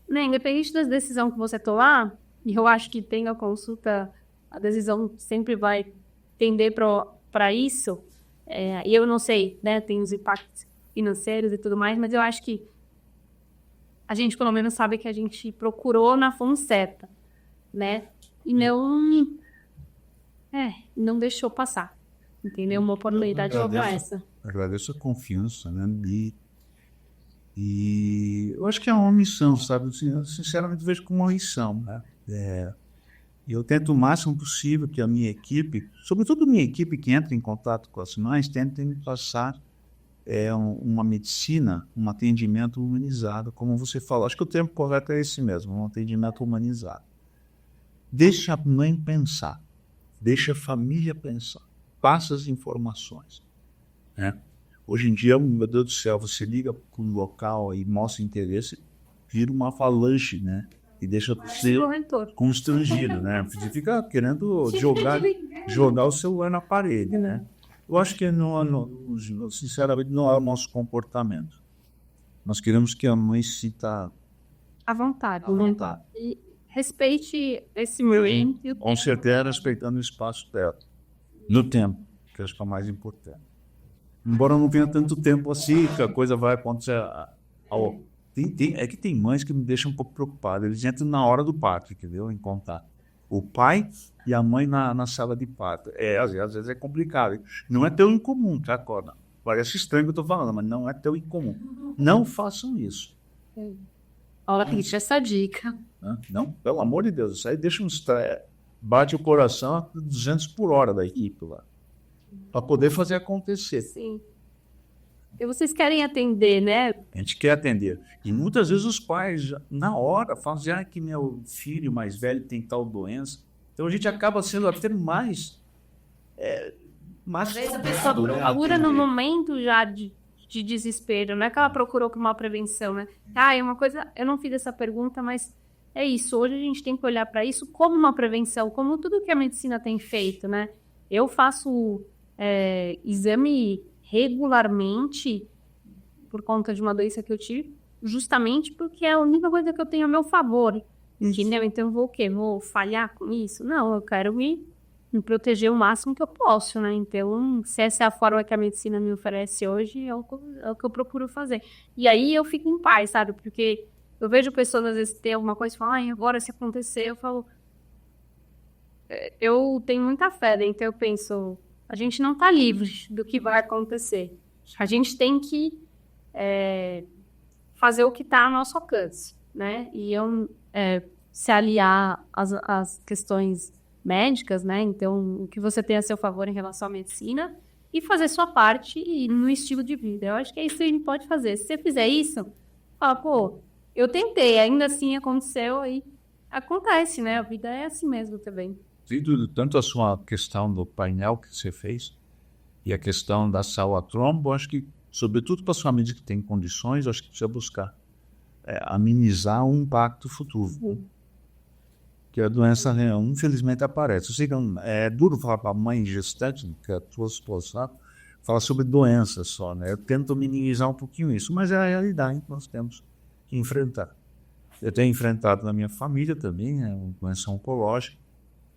né, independente da decisão que você tomar, e eu acho que tem a consulta, a decisão sempre vai tender para isso, e eu não sei, né, tem os impactos financeiros e tudo mais, mas eu acho que a gente pelo menos sabe que a gente procurou na fonte certa, né, e não deixou passar, entendeu? Uma oportunidade como essa. Agradeço a confiança, né, e eu acho que é uma missão, sabe? Eu, sinceramente, vejo como uma missão, né? E eu tento o máximo possível que a minha equipe, sobretudo a minha equipe que entra em contato com as mães, tentem passar uma medicina, um atendimento humanizado, como você falou. Acho que o termo correto é esse mesmo, um atendimento humanizado. Deixa a mãe pensar, deixa a família pensar, passa as informações, né? Hoje em dia, meu Deus do céu, você liga para um local e mostra interesse, vira uma avalanche, né? E deixa você constrangido, né? Você fica querendo jogar o celular na parede, né? Eu acho que, sinceramente, não é o nosso comportamento. Nós queremos que a mãe se sinta à vontade. E respeite esse momento. Com certeza, respeitando o espaço dela. No tempo, que acho que é o mais importante. Embora não tenha tanto tempo assim, que a coisa vai acontecer ao É que tem mães que me deixam um pouco preocupado. Eles entram na hora do parto, entendeu? Em contar. O pai e a mãe na sala de parto. Às vezes é complicado. Não é tão incomum, tá, Cora? Parece estranho o que eu tô falando, mas não é tão incomum. Não façam isso. Olha, Pitch, essa dica. Né? Não, pelo amor de Deus, isso aí deixa um estresse. Bate o coração a 200 por hora da equipe lá. Para poder fazer acontecer. Sim. E vocês querem atender, né? A gente quer atender. E muitas vezes os pais, na hora, falam assim, que meu filho mais velho tem tal doença. Então a gente acaba sendo até mais... Às vezes a pessoa procura no momento já de desespero, não é que ela procurou por uma prevenção, né? É uma coisa, eu não fiz essa pergunta, mas é isso. Hoje a gente tem que olhar para isso como uma prevenção, como tudo que a medicina tem feito, né? Eu faço exame regularmente por conta de uma doença que eu tive, justamente porque é a única coisa que eu tenho a meu favor, entendeu? Então eu vou o quê? Vou falhar com isso? Não, eu quero me proteger o máximo que eu posso, né? Então, se essa é a forma que a medicina me oferece hoje, é o que eu procuro fazer. E aí eu fico em paz, sabe? Porque eu vejo pessoas, às vezes, ter alguma coisa e falam, agora se acontecer, eu falo... Eu tenho muita fé, né? Então eu penso, a gente não tá livre do que vai acontecer. A gente tem que fazer o que está a nosso alcance, né? E eu se aliar às questões médicas, né? Então, o que você tem a seu favor em relação à medicina e fazer sua parte no estilo de vida. Eu acho que é isso que a gente pode fazer. Se você fizer isso, fala, eu tentei, ainda assim aconteceu e acontece, né? A vida é assim mesmo também. Tanto a sua questão do painel que você fez e a questão da célula-trombo, acho que, sobretudo para as famílias que têm condições, acho que precisa buscar amenizar um impacto futuro. Que a doença, infelizmente, aparece. Eu sei que é duro falar para a mãe gestante, que é a tua esposa, falar sobre doenças só, né? Eu tento minimizar um pouquinho isso, mas é a realidade que nós temos que enfrentar. Eu tenho enfrentado na minha família também, né, uma doença oncológica,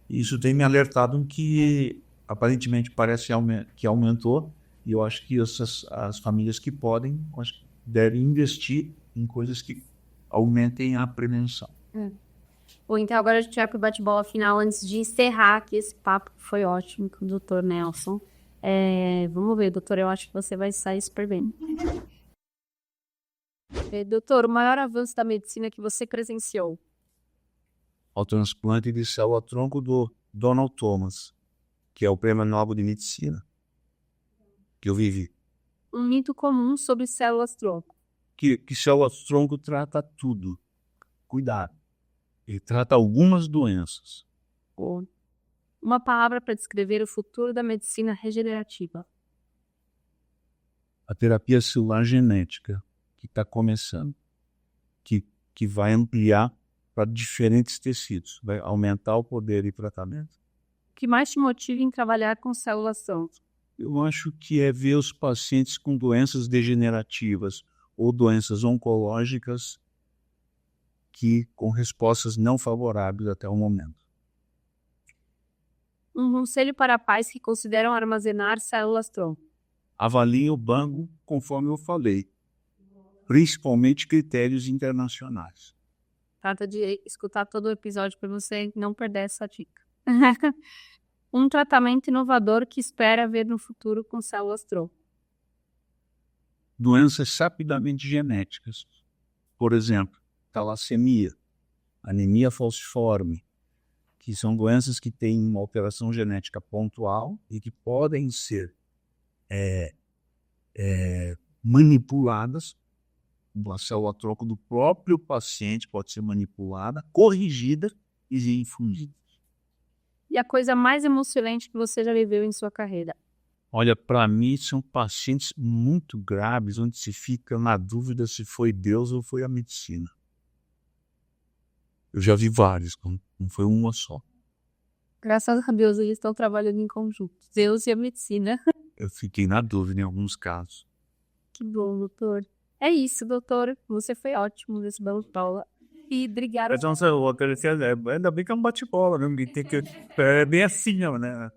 e isso tem me alertado que, aparentemente, parece que aumentou, e eu acho que as famílias que podem, acho que devem investir em coisas que aumentem a prevenção. Bom, então agora a gente vai para o bate-bola final antes de encerrar aqui esse papo que foi ótimo com o Dr. Nelson. Vamos ver, doutor, eu acho que você vai sair super bem. Doutor, o maior avanço da medicina que você presenciou? Ao transplante de célula-tronco do Donald Thomas, que é o Prêmio Nobel de Medicina, que eu vivi. Um mito comum sobre células-tronco. Que célula-tronco trata tudo. Cuidado. Ele trata algumas doenças. Uma palavra para descrever o futuro da medicina regenerativa. A terapia celular genética, que está começando, que vai ampliar para diferentes tecidos, vai aumentar o poder de tratamento. O que mais te motiva em trabalhar com células-tronco? Eu acho que é ver os pacientes com doenças degenerativas ou doenças oncológicas com respostas não favoráveis até o momento. Um conselho para pais que consideram armazenar células-tronco. Avaliem o banco conforme eu falei, principalmente critérios internacionais. Trata de escutar todo o episódio para você não perder essa dica. Um tratamento inovador que espera ver no futuro com células-tronco. Doenças rapidamente genéticas. Por exemplo, talassemia, anemia falciforme, que são doenças que têm uma alteração genética pontual e que podem ser manipuladas. A célula-tronco do próprio paciente pode ser manipulada, corrigida e infundida. E a coisa mais emocionante que você já viveu em sua carreira? Olha, para mim são pacientes muito graves, onde se fica na dúvida se foi Deus ou foi a medicina. Eu já vi vários, não foi uma só. Graças a Deus, eles estão trabalhando em conjunto. Deus e a medicina. Eu fiquei na dúvida em alguns casos. Que bom, doutor. É isso, doutor. Você foi ótimo nesse bate-bola. E obrigada. Então, eu agradecer, ainda bem que é um bate-bola, né? É bem assim, né?